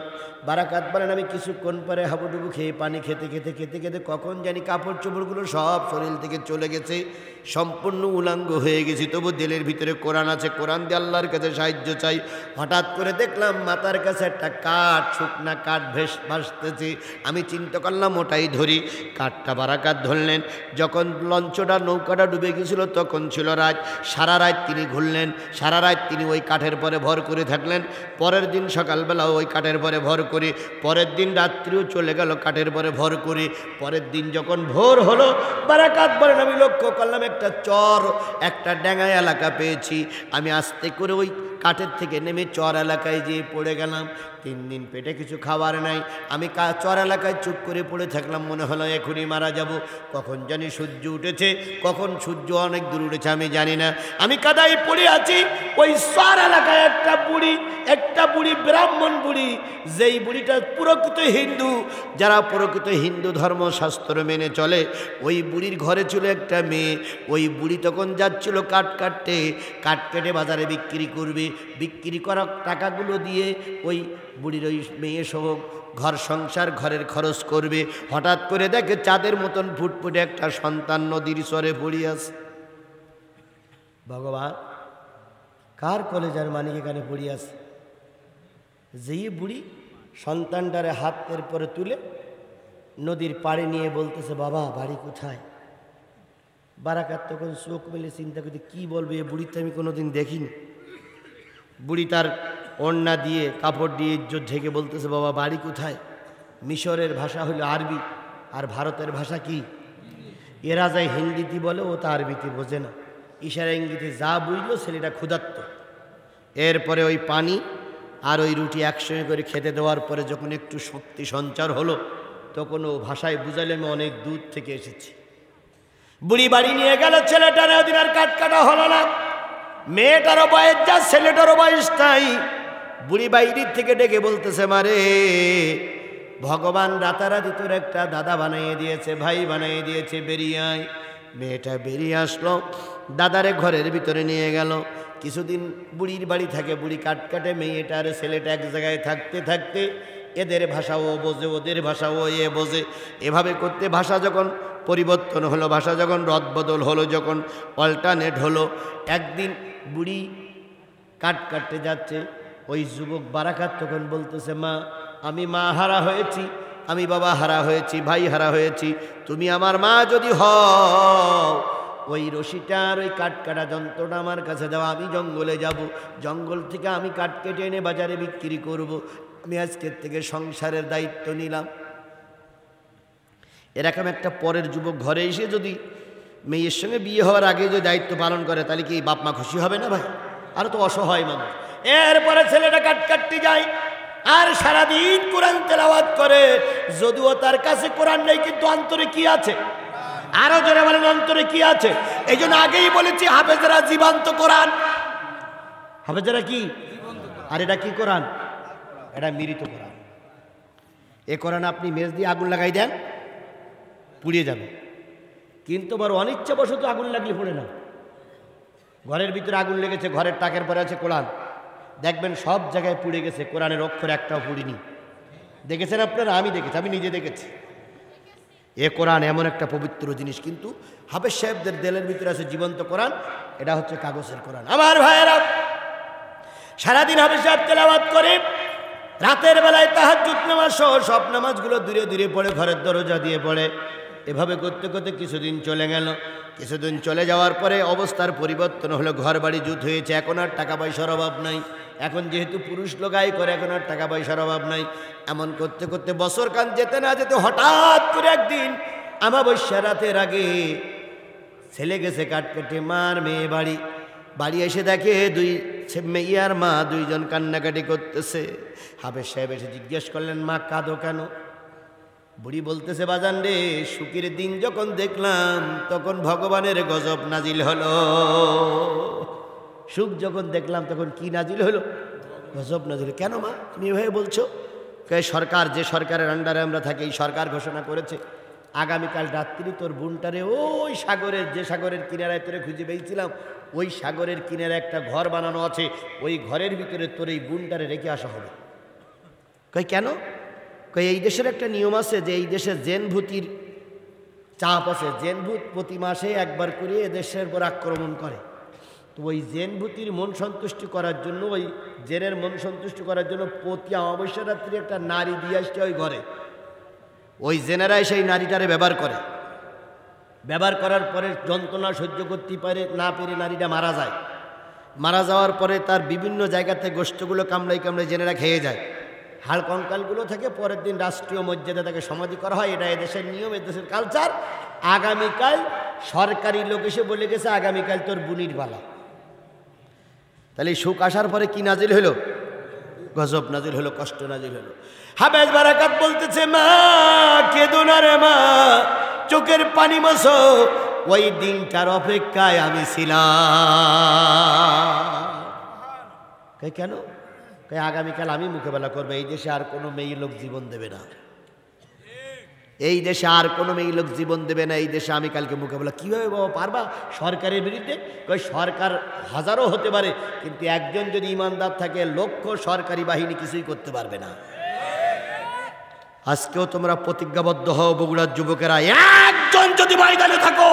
বারাকাত বলেন, আমি কিছুক্ষণ পরে হাবুডুবু খেয়ে পানি খেতে খেতে খেতে খেতে কখন জানি কাপড় চোপড়গুলো সব শরীর থেকে চলে গেছে, সম্পূর্ণ উলাঙ্গ হয়ে গেছি, তবু দিলের ভিতরে কোরআন আছে, কোরআন দিয়ে আল্লাহর কাছে সাহায্য চাই। হঠাৎ করে দেখলাম মাথার কাছে একটা কাঠ, শুকনা কাঠ ভাসতেছে। আমি চিন্তা করলাম ওটাই ধরি। কাঠটা বারাকাত ধরলেন। যখন লঞ্চটা নৌকাটা ডুবে গেছিল তখন ছিল রাত। সারা রাত তিনি ঘুরলেন, সারা রাত তিনি ওই কাঠের পরে ভর করে থাকলেন। পরের দিন সকালবেলা ওই কাঠের পরে ভর করে, পরের দিন রাত্রিও চলে গেল কাঠের পরে ভর করে। পরের দিন যখন ভোর হলো, বারাকাত বলেন, আমি লক্ষ্য করলাম একটা চর, একটা ড্যাঙা এলাকা পেয়েছি। আমি আস্তে করে ওই কাঠের থেকে নেমে চর এলাকায় যেয়ে পড়ে গেলাম। 3 দিন পেটে কিছু খাবার নাই। আমি চর এলাকায় চুপ করে পড়ে থাকলাম, মনে হলো এখনই মারা যাব। কখন জানি সূর্য উঠেছে, কখন সূর্য অনেক দূর উঠেছে আমি জানি না। আমি কাদায় পড়ে আছি। ওই চর এলাকায় একটা বুড়ি ব্রাহ্মণ বুড়ি, যেই বুড়িটা প্রকৃত হিন্দু, যারা প্রকৃত হিন্দু ধর্মশাস্ত্র মেনে চলে, ওই বুড়ির ঘরে ছিল একটা মেয়ে। ওই বুড়ি তখন যাচ্ছিল কাঠ কেটে বাজারে বিক্রি করবে। বিক্রি করা টাকাগুলো দিয়ে ওই বুড়ির ওই মেয়ে সহ ঘর সংসার, ঘরের খরচ করবে। হঠাৎ করে দেখে চাঁদের মতন ফুটফুটে একটা সন্তান নদীর চরে পড়ে আছে। ভগবান, কার কলেজার মানিক এখানে পড়ে আছে? যেই বুড়ি সন্তানটারে হাতের পরে তুলে নদীর পাড়ে নিয়ে বলতেছে, বাবা বাড়ি কোথায়? বারাকাত তখন চোখ মেলে চিন্তা করতে, কি বলবে এ বুড়িতে আমি কোনোদিন দেখিনি। বুড়ি তার ওড়না দিয়ে কাপড় দিয়ে ইজ্জত ঢেকে বলতেছে, বাবা বাড়ি কোথায়? মিশরের ভাষা হলো আরবি, আর ভারতের ভাষা কি? এরা যায় হিন্দিতে বলে, ও তা আরবিতে বোঝে না। ইশারা ইঙ্গিতে যা বুঝলো ছেলেটা ক্ষুধার্ত। এরপরে ওই পানি আর ওই রুটি একসঙ্গে করে খেতে দেওয়ার পরে যখন একটু শক্তি সঞ্চার হলো, তখন ও ভাষায় বুঝালে আমি অনেক দূর থেকে এসেছি। বুড়ি বাড়ি নিয়ে গেল, ছেলেটার ওদিন আর কাটা হলো না। মেয়েটারও বয়স যা, ছেলেটারও বয়স তাই। বুড়ি বাইরের থেকে ডেকে বলতেছে, মারে ভগবান রাতারাতি তোর একটা দাদা বানিয়ে দিয়েছে, ভাই বানিয়ে দিয়েছে, বেরিয়ে আয়। মেয়েটা বেরিয়ে আসলো, দাদারে ঘরের ভিতরে নিয়ে গেল। কিছুদিন বুড়ির বাড়ি থাকে, বুড়ি কাটে, মেয়েটা আর ছেলেটা এক জায়গায় থাকতে থাকতে এদের ভাষা ও বোঝে, ওদের ভাষা ও এ বোঝে। এভাবে করতে ভাষা যখন পরিবর্তন হলো, ভাষা যখন রদবদল হলো, যখন অল্টারনেট হলো, একদিন বুড়ি কাট কাটতে যাচ্ছে। ওই যুবক বারাকাত তখন বলতেছে, মা আমি মা হারা হয়েছি, আমি বাবা হারা হয়েছি, ভাই হারা হয়েছি, তুমি আমার মা যদি হও ওই রশিটার ওই কাঠ কাটা যন্ত্রটা আমার কাছে দাও, আমি জঙ্গলে যাব, জঙ্গল থেকে আমি কাঠ কেটে এনে বাজারে বিক্রি করব, আমি আজকের থেকে সংসারের দায়িত্ব নিলাম। এরকম একটা পরের যুবক ঘরে এসে যদি মেয়ের সঙ্গে বিয়ে হওয়ার আগে যদি দায়িত্ব পালন করে, তাহলে কি বাপ মা খুশি হবে না ভাই? আর তো অসহায় মানুষ। এরপরে ছেলেটা কাট কাটতে যায় আর সারাদিন কোরআন তেলাওয়াত করে, যদিও তার কাছে কোরআন নেই, কিন্তু অন্তরে কি আছে? আরো জোরে বলেন, অন্তরে কি আছে? এই জন্য আগেই বলেছি হাফেজরা জীবন্ত কোরআন। হাফেজরা কি? আর এটা কি কোরআন? এটা মৃত কোরআন। এ কোরআন আপনি মেজ দিয়ে আগুন লাগাই দেন, পুড়িয়ে যাবে। কিন্তু বড় অনিচ্ছাবশত আগুন লাগলে পড়ে না। ঘরের ভিতরে আগুন লেগেছে, ঘরের টাকের পরে আছে কোরআন, দেখবেন সব জায়গায় পুড়ে গেছে, কোরআনের অক্ষর একটাও পুড়িনি। দেখেছেন আপনারা? আমি দেখেছি, আমি নিজে দেখেছি। এ কোরআন এমন একটা পবিত্র জিনিস, কিন্তু হাফেজ সাহেবদের দেলের ভিতরে আছে জীবন্ত কোরআন, এটা হচ্ছে কাগজের কোরআন। আমার ভাইয়েরা, সারাদিন হাফেজ সাহেব তেলাওয়াত করে, রাতের বেলায় তাহাজ্জুদ নামাজ সহ সব নামাজগুলো দূরে দূরে পড়ে, ঘরের দরজা দিয়ে পড়ে। এভাবে করতে করতে কিছুদিন চলে গেল। কিছুদিন চলে যাওয়ার পরে অবস্থার পরিবর্তন হলো, ঘর বাড়ি জুত হয়েছে, এখন আর টাকা পয়সার অভাব নাই। এখন যেহেতু পুরুষ লোক আয় করে, এখন আর টাকা পয়সার অভাব নাই। এমন করতে করতে বছর কান যেতে না যেতে হঠাৎ করে একদিন আমাবস্যা রাতের আগে ছেলে গেছে কাট কেটে, মার মেয়ে বাড়ি। বাড়ি এসে দেখে দুই মেয়ে আর মা দুইজন কান্নাকাটি করতেছে। হাফেজ সাহেব এসে জিজ্ঞেস করলেন, মা কাঁদো কেন? বুড়ি বলতেছে, বাজান রে, সুখের দিন যখন দেখলাম তখন ভগবানের গজব নাজিল হলো। সুখ যখন দেখলাম তখন কি নাজিল হলো? গজব নাজিল। কেন মা তুমি এভাবে বলছো? সরকার, যে সরকারের আন্ডারে আমরা থাকি, এই সরকার ঘোষণা করেছে আগামীকাল রাত্রি তোর বোনটারে ওই সাগরের, যে সাগরের কিনারায় তোরে খুঁজে পেয়েছিলাম, ওই সাগরের কিনারে একটা ঘর বানানো আছে, ওই ঘরের ভিতরে তোর এই বোনটারে রেখে আসা হবে। কই কেন? কই এই দেশের একটা নিয়ম আছে যে এই দেশে জেন ভূতির চাপ আছে, জেন ভূত প্রতি মাসে একবার করে এদেশের উপর আক্রমণ করে। তো ওই জেন ভূতির মন সন্তুষ্টি করার জন্য, ওই জেনের মন সন্তুষ্টি করার জন্য প্রতি অমাবস্যা রাত্রি একটা নারী দিয়ে আসছে ওই ঘরে। ওই জেনেরাই সেই নারীটারে ব্যবহার করে। ব্যবহার করার পরে যন্ত্রণা সহ্য করতে পারে না পেরে নারীটা মারা যায়। মারা যাওয়ার পরে তার বিভিন্ন জায়গাতে গোষ্ঠগুলো কামড়াই কামড়াই জেনেরা খেয়ে যায়। হাড় কঙ্কালগুলো থেকে পরের দিন রাষ্ট্রীয় মর্যাদা তাকে সমাধি করা হয়। এটা এদেশের নিয়ম, এদেশের কালচার। আগামীকাল সরকারি লোক এসে বলে গেছে আগামীকাল তোর বুনির পালা। তাহলে সুখ আসার পরে কি নাজিল হলো? গজব নাজিল হলো, কষ্ট নাজিল হলো। হাফেজ বারাকাত বলতেছে, মা কেঁদো না রে মা, চোখের পানি মোছো, ওই দিনটার অপেক্ষায় আমি ছিলাম। কেন? আগামীকাল আমি মোকাবেলা করবো, এই দেশে আর কোনো মেয়ে লোক জীবন দেবে না, এই দেশে আর কোনো মেয়ে লোক জীবন দেবে না, এই দেশে আমি কালকে মোকাবেলা। কীভাবে বাবা পারবা সরকারের বিরুদ্ধে? সরকার হাজারও হতে পারে, কিন্তু একজন যদি ইমানদার থাকে, লক্ষ সরকারি বাহিনী কিছুই করতে পারবে না। আজকেও তোমরা প্রতিজ্ঞাবদ্ধ হও, বগুড়ার যুবকেরা, একজন যদি ময়দানে থাকো,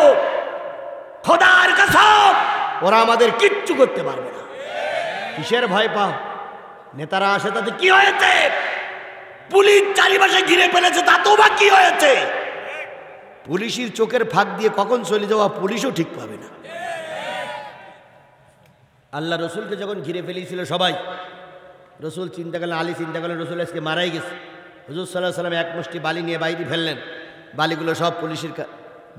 খোদার কসম ওরা আমাদের কিচ্ছু করতে পারবে না। কিসের ভয় পাও? নেতারা আসে, তাতে কি হয়েছে? পুলিশ চারিপাশে ঘিরে ফেলেছে, তাতেও বা কি হয়েছে? পুলিশের চোখের ফাঁক দিয়ে কখন চলে যাওয়া পুলিশও ঠিক পাবে না। আল্লাহ রসুলকে যখন ঘিরে ফেলেছিল সবাই, রসুল চিন্তা করলেন, আলী চিন্তা করলেন রসুল আজকে মারাই গেছে। হুজুর সাল্লাল্লাহু আলাইহি ওয়াসাল্লাম এক মুষ্টি বালি নিয়ে বাইরে ফেললেন। বালিগুলো সব পুলিশের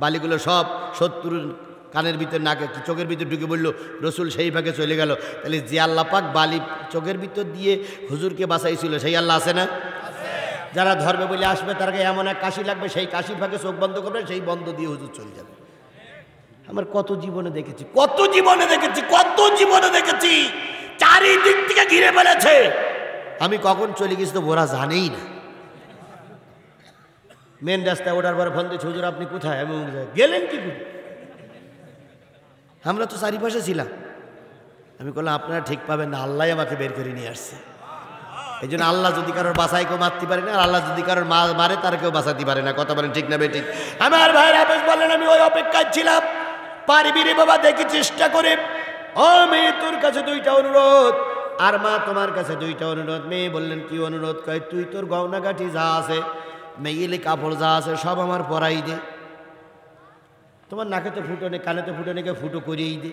বালিগুলো সব শত্রুর কানের ভিতর, নাকে, চোখের ভিতর ঢুকে বলল, রসুল সেই ভাগে চলে গেল। তাহলে যে আল্লাহ পাক বালি চোখের ভিতর দিয়ে হুজুরকে বাঁচাইছিল, সেই আল্লাহ আছে না? যারা ধর্মে বলে আসবে, তার এমন এক কাশি লাগবে, সেই কাশির ভাগে চোখ বন্ধ করবে, সেই বন্ধ দিয়ে হুজুর চলে যাবে। আমার কত জীবনে দেখেছি, কত জীবনে দেখেছি, কত জীবনে দেখেছি, চারিদিক থেকে ঘিরে ফেলেছে। আমি কখন চলে গেছি তো ওরা জানেই না। মেন রাস্তায় ওঠার পরে ফোন দিচ্ছে, হুজুর আপনি কোথায়? আমি গেলেন কি? আমরা তো চারিপাশে ছিলাম। আমি বললাম আপনারা ঠিক পাবেন না, আল্লাহ আমাকে বের করে নিয়ে আসছে। এই জন্য আল্লাহ যদি কারোর বাসায় কেউ মারতে পারে না, আর আল্লাহ যদি কারোর মারে তার কেউ বাঁচাতে পারে না। কথা বলেন ঠিক না বেঠিক? আমার ভাইরা হাফেজ বললেন আমি ওই অপেক্ষায় ছিলাম, পারবি রে বাবা দেখি চেষ্টা করে। ও মেয়ে তোর কাছে দুইটা অনুরোধ, আর মা তোমার কাছে দুইটা অনুরোধ। মেয়ে বললেন কি অনুরোধ? কয় তুই তোর গহনাগাঠি যা আছে, মেয়েলি কাপড় যা আছে সব আমার পরাই দে। তোমার নাকে তো ফুটো নেই, কানে তো ফুটো নেই, ফুটো করিয়েই দে,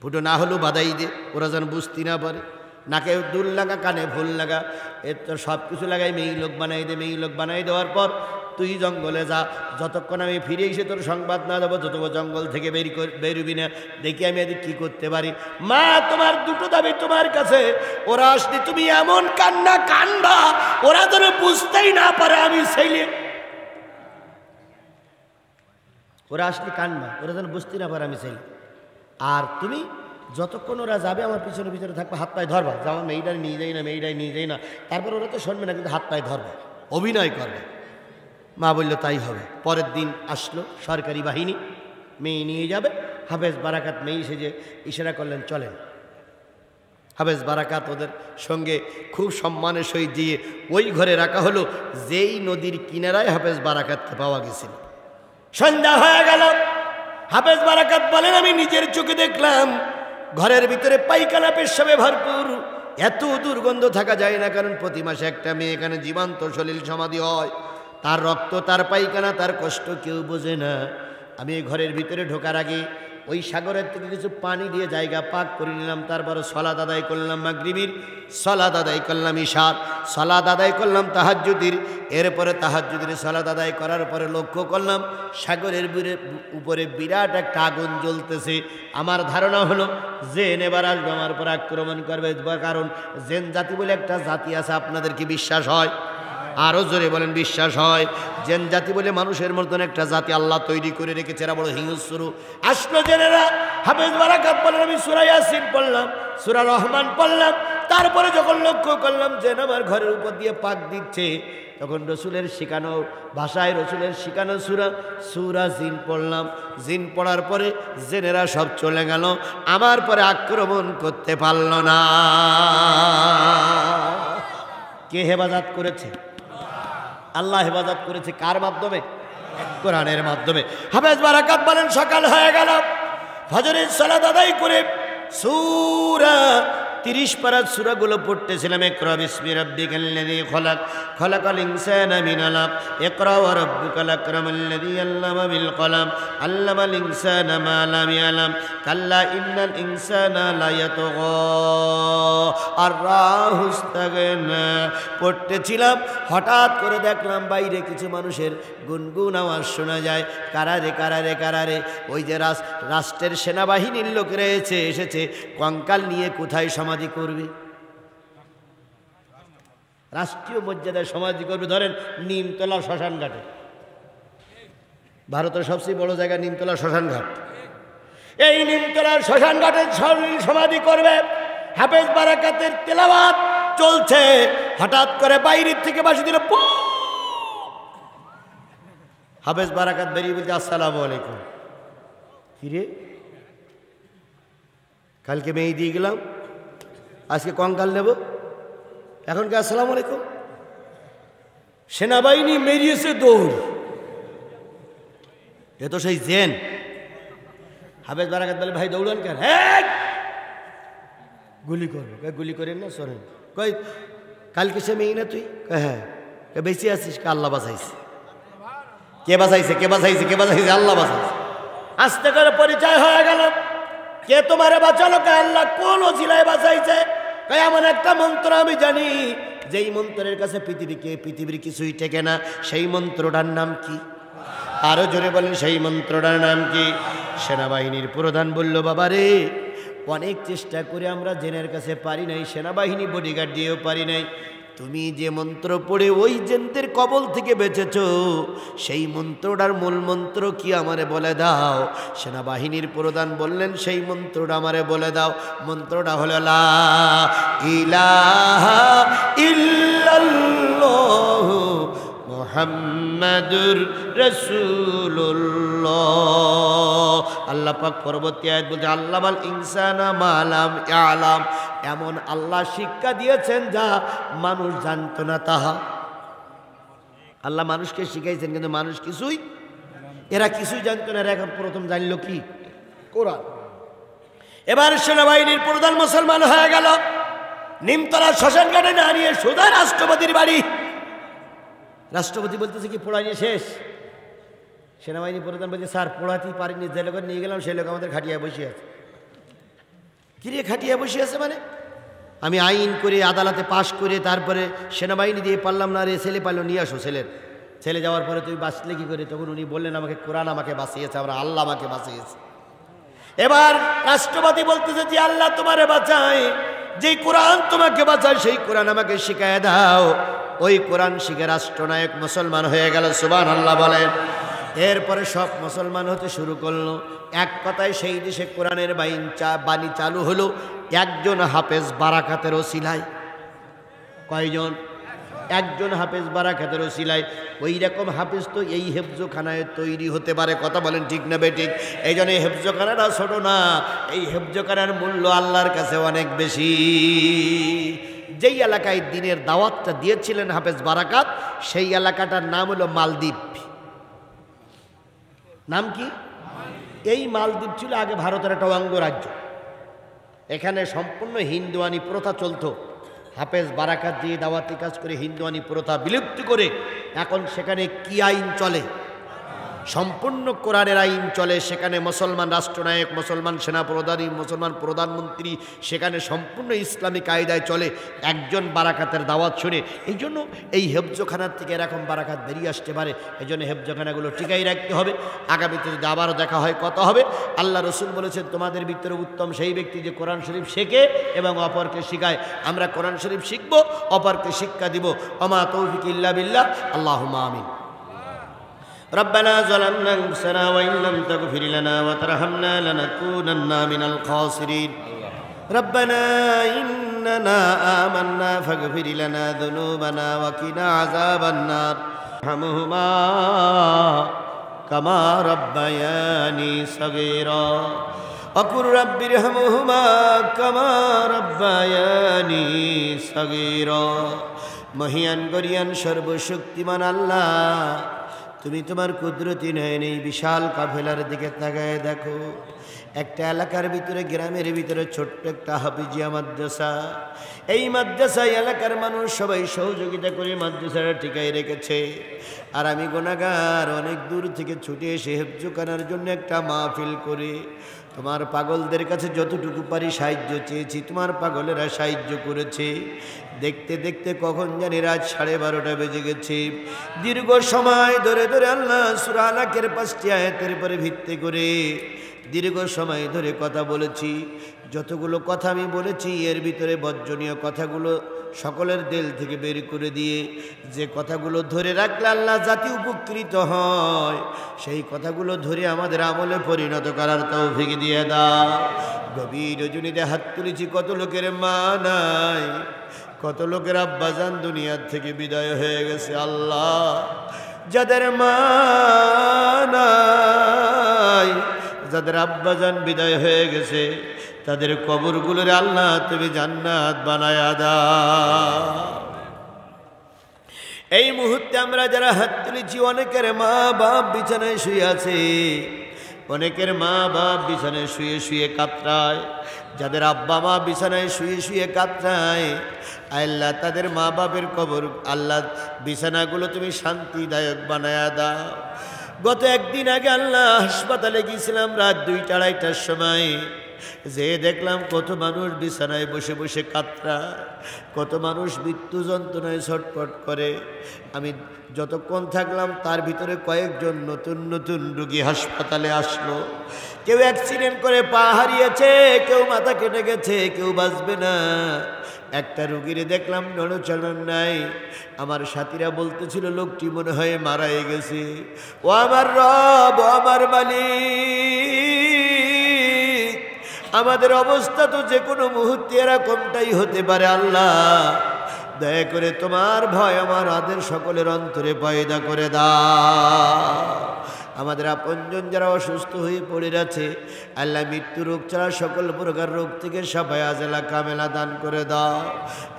ফুটো না হলেও বাধাই দে, ওরা যেন বুঝতে না পারে। নাকে দুল লাগা, কানে ফুল লাগা, এর তোর সব কিছু লাগাই মেয়ে লোক বানাই দে। মেয়ে লোক বানাই দেওয়ার পর তুই জঙ্গলে যা, যতক্ষণ আমি ফিরে এসে তোর সংবাদ না দেবো যত জঙ্গল থেকে বেরোবি না, দেখি আমি এদিকে কী করতে পারি। মা তোমার দুটো দাবি তোমার কাছে, ওরা আসলে তুমি এমন কান্না কান্দা ওরা যেন বুঝতেই না পারে আমি ছেলে। ওরা আসলে কান্না ওরা যেন বুঝতে না পারে আমি ছেলে। আর তুমি যতক্ষণ ওরা যাবে আমার পিছনে পিছনে থাকবে, হাত পায়ে ধরবা, যে আমার মেয়েটাই নিয়ে যাই না, মেয়েটাই নিয়ে যাই না। তারপর ওরা তো শুনবে না, কিন্তু হাত পায়ে ধরবে, অভিনয় করবে। মা বলল তাই হবে। পরের দিন আসলো সরকারি বাহিনী, মেয়ে নিয়ে যাবে। হাফেজ বারাকাত মেয়ে সেজে ইশারা করলেন চলেন। হাফেজ বারাকাত ওদের সঙ্গে খুব সম্মানের সহিত দিয়ে ওই ঘরে রাখা হলো যেই নদীর কিনারায় হাফেজ বারাকাতকে পাওয়া গেছিল। সন্ধ্যা হয়ে গেল। হাফেজ বারাকাত বলেন আমি নিজের চোখে দেখলাম ঘরের ভিতরে পায়খানা পেশাবে ভরপুর। এত দুর্গন্ধ থাকা যায় না, কারণ প্রতি মাসে একটা মেয়ে এখানে জীবন্ত সলিল সমাধি হয়। তার রক্ত, তার পায়খানা, তার কষ্ট কেউ বোঝে না। আমি এই ঘরের ভিতরে ঢোকার আগে ওই সাগরের থেকে কিছু পানি দিয়ে জায়গা পাক করে নিলাম। তারপর সলাত আদায় করলাম মাগরিবির, সলাত আদায় করলাম ইশার, সলাত আদায় করলাম তাহাজ্জুদের। এরপরে তাহাজ্জুদের সলাত আদায় করার পরে লক্ষ্য করলাম সাগরের উপরে বিরাট একটা আগুন জ্বলতেছে। আমার ধারণা হলো জেন এবার আসবে আমার উপর আক্রমণ করবে, কারণ জেন জাতি বলে একটা জাতি আছে। আপনাদের কি বিশ্বাস হয়? আরও জোরে বলেন বিশ্বাস হয়? জেন জাতি বলে মানুষের মতন একটা জাতি আল্লাহ তৈরি করে রেখেছে, এরা বড় হিংস্র। আসলো জেনেরা। হাফেজ বারাকাত বলেন আমি সূরা ইয়াসিন পড়লাম, সূরা রহমান পড়লাম। তারপরে যখন লক্ষ্য করলাম জেন আমার ঘরের উপর দিয়ে পাক দিচ্ছে, তখন রসুলের শেখানো ভাষায় রসুলের শেখানো সূরা জিন পড়লাম। জিন পড়ার পরে জেনেরা সব চলে গেল, আমার পরে আক্রমণ করতে পারল না। কে হেফাজত করেছে? আল্লাহ হেফাজত করেছে। কার মাধ্যমে? কোরআনের মাধ্যমে। হাফেজ বারাকাত বলেন সকাল হয়ে গেল, ফজরের সালাত আদায় করে সূরা 30 পারার সূরাগুলো পড়তেছিলাম। ইকরা বিসমি রাব্বিকাল্লাযী খলাক, খলাকাল ইনসানা মিন আলাক, ইকরা ওয়া রাব্বুকাল আকরামাল্লাযী আল্লামা বিল কলাম, আল্লামাল ইনসানা মা লাম ইয়ালাম, কাল্লা ইন্নাল ইনসানা লা ইয়াতগা আর রাহু ইস্তাগনা। পড়তেছিলাম, হঠাৎ করে দেখলাম বাইরে কিছু মানুষের গুনগুন আওয়াজ শোনা যায়। কারারে কারারে কারারে। ওই যে রাষ্ট্রের সেনাবাহিনীর লোকেরা এসেছে কঙ্কাল নিয়ে কোথায় সমাধি করবে? রাষ্ট্রীয় মর্যাদায় সমাধি করবে ধরেন নিমতলা শ্মশান ঘাটে। ভারতের সবচেয়ে বড় জায়গা নিমতলা শ্মশান ঘাট। এই নিমতলার শ্মশান ঘাটে সমাধি করবে। হাফেজ বারাকাতের তেলাওয়াত চলছে, হঠাৎ করে বাইরের থেকে বাঁশি দিল। হাফেজ বারাকাত বেরিয়ে বলছে আসসালামু আলাইকুম। কিরে কালকে মেয়ে দিয়ে গেলাম, আজকে কঙ্কাল নেব, এখন কি আসসালামু আলাইকুম? সেনাবাহিনী মেরিয়েছে দৌড়। এ তো সেই জেন। হাফেজ বারাকাত বলে ভাই দৌড়ান কেন? হ্যাঁ গুলি করবো। গুলি করেন না শোনেন। কই কালকে সে মেয়ে না তুই? হ্যাঁ। বেঁচে আছিস? আল্লাহ বাঁচাইছে। কে বাঁচাইছে? কে বাঁচাইছে? কে বাঁচাইছে? আল্লাহ বাঁচাইছে। আস্তে করে পরিচয় হয়ে গেল। কে তোমারে বাঁচালো? কে আল্লাহ। কোন ওসিলায় বাঁচাইছে? এমন একটা মন্ত্র আমি জানি, যেই মন্ত্রের কাছে পৃথিবীর কিছুই টেকে না। সেই মন্ত্রটার নাম কি? আরো জোরে বলেন সেই মন্ত্রটার নাম কি? সেনাবাহিনীর প্রধান বলল বাবারে অনেক চেষ্টা করে আমরা জেনের কাছে পারি নাই, সেনাবাহিনী বডিগার্ড দিয়েও পারি নাই। তুমি যে মন্ত্র পড়ে ওই জেনদের কবল থেকে বেঁচেছ, সেই মন্ত্রটার মূল মন্ত্র কি আমারে বলে দাও। সেনাবাহিনীর প্রধান বললেন সেই মন্ত্রটা আমারে বলে দাও। মন্ত্রটা হলো লা ইলাহা ইল্লাল্লাহ মুহাম্মাদুর রাসূলুল্লাহ। আল্লাহ পাক পরবর্তী আয়াত বলতে আল্লামাল ইনসানা মা লাম ইয়ালাম। এমন আল্লাহ শিক্ষা দিয়েছেন যা মানুষ জানতো না তাহা। আল্লাহ মানুষকে শিখাইছেন, কিন্তু মানুষ কিছুই, এরা কিছুই জানতো না। এরা এখন প্রথম জানলো কি? কোরআন। এবার সেনাবাহিনীর প্রধান মুসলমান হয়ে গেল। নিমতলা শ্মশানঘাটে না নিয়ে সোজা রাষ্ট্রপতির বাড়ি। রাষ্ট্রপতি বলতেছে কি পড়াইনি শেষ? সেনাবাহিনী প্রধান বলছে স্যার পড়াতেই পারিনি, যে লোক নিয়ে গেলাম সেই লোক আমাদের খাটিয়ায় বসে আছে। কিরে খাটিয়ায় বসে আছে মানে? আমি আইন করে আদালতে পাশ করে তারপরে সেনাবাহিনী দিয়ে পারলাম না, রে ছেলে পারলো, নিয়ে আসো ছেলে যাওয়ার পরে তুমি বাঁচলে কি করে? তখন উনি বললেন আমাকে কোরআন আমাকে বাঁচিয়েছে, আমরা আল্লাহ আমাকে বাঁচিয়েছে। এবার রাষ্ট্রপতি বলতেছে যে আল্লাহ তোমারে বাঁচায়, যেই কোরআন তোমাকে বাঁচায় সেই কোরআন আমাকে শিখায় দাও। ওই কোরআন শিখে রাষ্ট্রনায়ক মুসলমান হয়ে গেল। সুবহানাল্লাহ বলেন। এরপরে সব মুসলমান হতে শুরু করলো। এক কথায় সেই দেশে কোরআনের বাণী চালু হলো একজন হাফেজ বারাকাতের ওসিলায়। কয়জন? একজন হাফেজ বারাকাতের ওসিলায়। ওই রকম হাফেজ তো এই হেফজখানায় তৈরি হতে পারে। কথা বলেন ঠিক না বেঠিক? এই জন্য এই হেফজখানাটা ছোট না, এই হেফজখানার মূল্য আল্লাহর কাছে অনেক বেশি। যেই এলাকায় দিনের দাওয়াতটা দিয়েছিলেন হাফেজ বারাকাত, সেই এলাকাটার নাম হলো মালদ্বীপ। নাম কি? এই মালদ্বীপ ছিল আগে ভারতের একটা অঙ্গরাজ্য। এখানে সম্পূর্ণ হিন্দুয়ানি প্রথা চলত। হাফেজ বারাকাত দিয়ে দাওয়াতি কাজ করে হিন্দুয়ানি প্রথা বিলুপ্ত করে এখন সেখানে কি আইন চলে? সম্পূর্ণ কোরআনের আইন চলে। সেখানে মুসলমান রাষ্ট্রনায়ক, মুসলমান সেনাপ্রধানী, মুসলমান প্রধানমন্ত্রী, সেখানে সম্পূর্ণ ইসলামিক কায়দায় চলে। একজন বারাকাতের দাওয়াত শুনে এই জন্য এই হেফজখানার থেকে এরকম বারাকাত বেরিয়ে আসতে পারে। এই জন্য হেফজখানাগুলো টিকাই রাখতে হবে। আগামীতে যদি আবারও দেখা হয় কথা হবে। আল্লাহ রসুল বলেছেন তোমাদের ভিতরে উত্তম সেই ব্যক্তি যে কোরআন শরীফ শেখে এবং অপরকে শিখায়। আমরা কোরআন শরীফ শিখবো, অপরকে শিক্ষা দিব। ওমা তৌফিক ইল্লা বিল্লাহ। আল্লাহুম্মা আমিন। ربنا ظلمنا أنفسنا وإن لم تغفر لنا وترحمنا لنكونن من الخاسرين ربنا إننا آمنا فاغفر لنا ذنوبنا وقنا عذاب النار ارحمهما كما ربياني صغيرا وقل رب ارحمهما كما ربياني صغيرا মহিয়ান গরিয়ান সর্বশক্তিমান আল্লাহ, তুমি তোমার কুদরতি নয়নে এই বিশাল কাফেলার দিকে তাকায় দেখো। একটা এলাকার ভিতরে, গ্রামের ভিতরে ছোট্ট একটা হাফিজিয়া মাদ্রাসা। এই মাদ্রাসায় এলাকার মানুষ সবাই সহযোগিতা করে মাদ্রাসাটা টিকাই রেখেছে। আর আমি গুনাহগার অনেক দূর থেকে ছুটে এসে হেফজখানার জন্য একটা মাহফিল করে তোমার পাগলদের কাছে যতটুকু পারি সাহায্য চেয়েছি। তোমার পাগলেরা সাহায্য করেছে। দেখতে দেখতে কখন জানি রাত 12:30 বেজে গেছে। দীর্ঘ সময় ধরে ধরে আল্লাহ সূরা আলাকের 5টি আয়াতের উপরে ভিত্তি করে দীর্ঘ সময় ধরে কথা বলেছি। যতগুলো কথা আমি বলেছি এর ভিতরে বর্জনীয় কথাগুলো সকলের দিল থেকে বের করে দিয়ে যে কথাগুলো ধরে রাখলে আল্লাহ জাতি উপকৃত হয়, সেই কথাগুলো ধরে আমাদের আমলে পরিণত করার তৌফিক দিয়ে দাও। গভীর রজনীতে হাত তুলেছি, কত লোকের মা নাই, কত লোকের আব্বাজান দুনিয়ার থেকে বিদায় হয়ে গেছে। আল্লাহ, যাদের মা নাই, যাদের আব্বাজান বিদায় হয়ে গেছে, তাদের কবরগুলোর আল্লাহ তুমি জান্নাত বানায়া দাও। এই মুহূর্তে আমরা যারা হাত তুলেছি, অনেকের মা বাপ বিছানায় শুয়ে আছে, অনেকের মা বাপ বিছানায় শুয়ে শুয়ে কাতরায়। যাদের আব্বা মা বিছানায় শুয়ে শুয়ে কাতরায়, আল্লাহ তাদের মা বাপের কবর আল্লাহ বিছানাগুলো তুমি শান্তিদায়ক বানায়া দাও। গত একদিন আগে আল্লাহ হাসপাতালে গিয়েছিলাম রাত 2-2:30টার সময়। যে দেখলাম কত মানুষ বিছানায় বসে বসে কাতরায়, কত মানুষ মৃত্যু যন্ত্রণায় ছটফট করে। আমি যতক্ষণ থাকলাম তার ভিতরে কয়েকজন নতুন নতুন রোগী হাসপাতালে আসলো। কেউ অ্যাক্সিডেন্ট করে পা হারিয়েছে, কেউ মাথা কেটে গেছে, কেউ বাঁচবে না। একটা রোগীরে দেখলাম নড়চড় নাই। আমার সাথীরা বলতেছিল লোকটি মনে হয় মারাই গেছে। ও আমার রব, ও আমার মালিক, আমাদের অবস্থা তো যে কোনো মুহূর্তে এরকমটাই হতে পারে। আল্লাহ, দয়া করে তোমার ভয় আমার আদের সকলের অন্তরে পয়দা করে দাও। আমাদের আপনজন যারা অসুস্থ হয়ে পড়ে আছে আল্লাহ মৃত্যু রোগ ছাড়া সকল প্রকার রোগ থেকে সাফায়া আজলা কামেলা দান করে দাও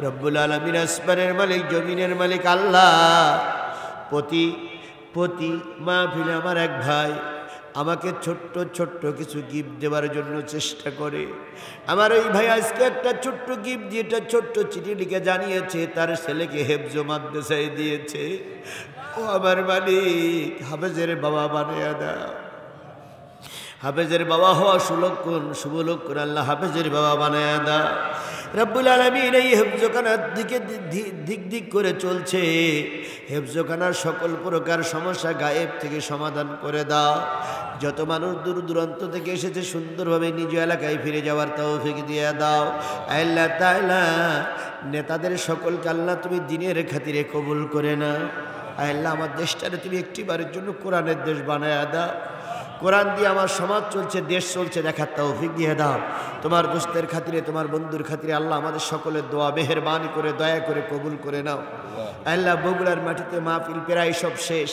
রব্বুল আলামিন আসমানের মালিক জমিনের মালিক আল্লাহ প্রতি মাহফিলে আমার এক ভাই আমাকে ছোট্ট ছোট্ট কিছু গিফট দেওয়ার জন্য চেষ্টা করে আমার ওই ভাই আজকে একটা ছোট্ট গিফট দিয়ে একটা ছোট্ট চিঠি লিখে জানিয়েছে তার ছেলেকে হেফজ মাদ্রাসায় দিয়েছে ও আমার মালিক হাফেজের বাবা বানিয়ে দাও হাফেজের বাবা হওয়া সুলক্ষণ শুভ লক্ষণ আল্লাহ হাফেজের বাবা বানিয়ে দাও রব্বুল আলামিন এই হেফজখানার দিক করে চলছে হেফজখানার সকল প্রকার সমস্যা গায়েব থেকে সমাধান করে দাও যত মানুষ দূর দূরান্ত থেকে এসেছে সুন্দরভাবে নিজ এলাকায় ফিরে যাওয়ার তৌফিক দিয়ে দাও আল্লাহ তাআলা নেতাদের সকলকে আল্লাহ তুমি দিনের খাতিরে কবুল করে না আল্লাহ আমার দেশটারে তুমি একটিবারের জন্য কোরআনের দেশ বানায়া দাও কোরআন দিয়ে আমার সমাজ চলছে দেশ চলছে দেখার তৌফিক দিয়ে দাও তোমার দোস্তের খাতিরে তোমার বন্ধুর খাতিরে আল্লাহ আমাদের সকলের দোয়া মেহেরবানি করে দয়া করে কবুল করে নাও আল্লাহ বগুড়ার মাটিতে মাহফিল প্রায় সব শেষ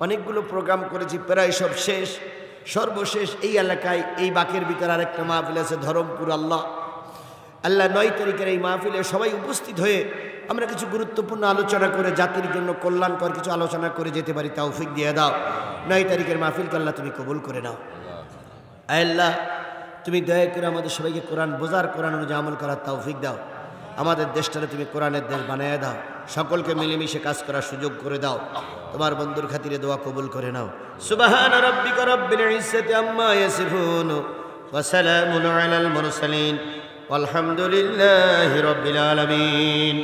অনেকগুলো প্রোগ্রাম করেছি প্রায় সব শেষ সর্বশেষ এই এলাকায় এই বাকের ভিতরে আরেকটা মাহফিল আছে ধরমপুর আল্লাহ 9 তারিখের এই মাহফিলে সবাই উপস্থিত হয়ে আমরা কিছু গুরুত্বপূর্ণ আলোচনা করে জাতির জন্য কল্যাণকর কিছু আলোচনা করে যেতে পারি তৌফিক দিয়ে দাও 9 তারিখের মাহফিলকে আল্লাহ তুমি কবুল করে নাও আল্লাহ তুমি দয়া করে আমাদের সবাইকে কোরআন বোঝার কোরআন অনুযায়ী আমল করার তৌফিক দাও আমাদের দেশটারে তুমি কোরআনের দেশ বানিয়ে দাও সকলকে মিলেমিশে কাজ করার সুযোগ করে দাও তোমার বন্ধুর খাতিরে দোয়া কবুল করে নাও সুবহানা রাব্বিকা রাব্বিল ইজ্জাতি আম্মা ইয়াসিফুন ওয়া সালামুন আলাল মুরসালিন والحمد لله رب العالمين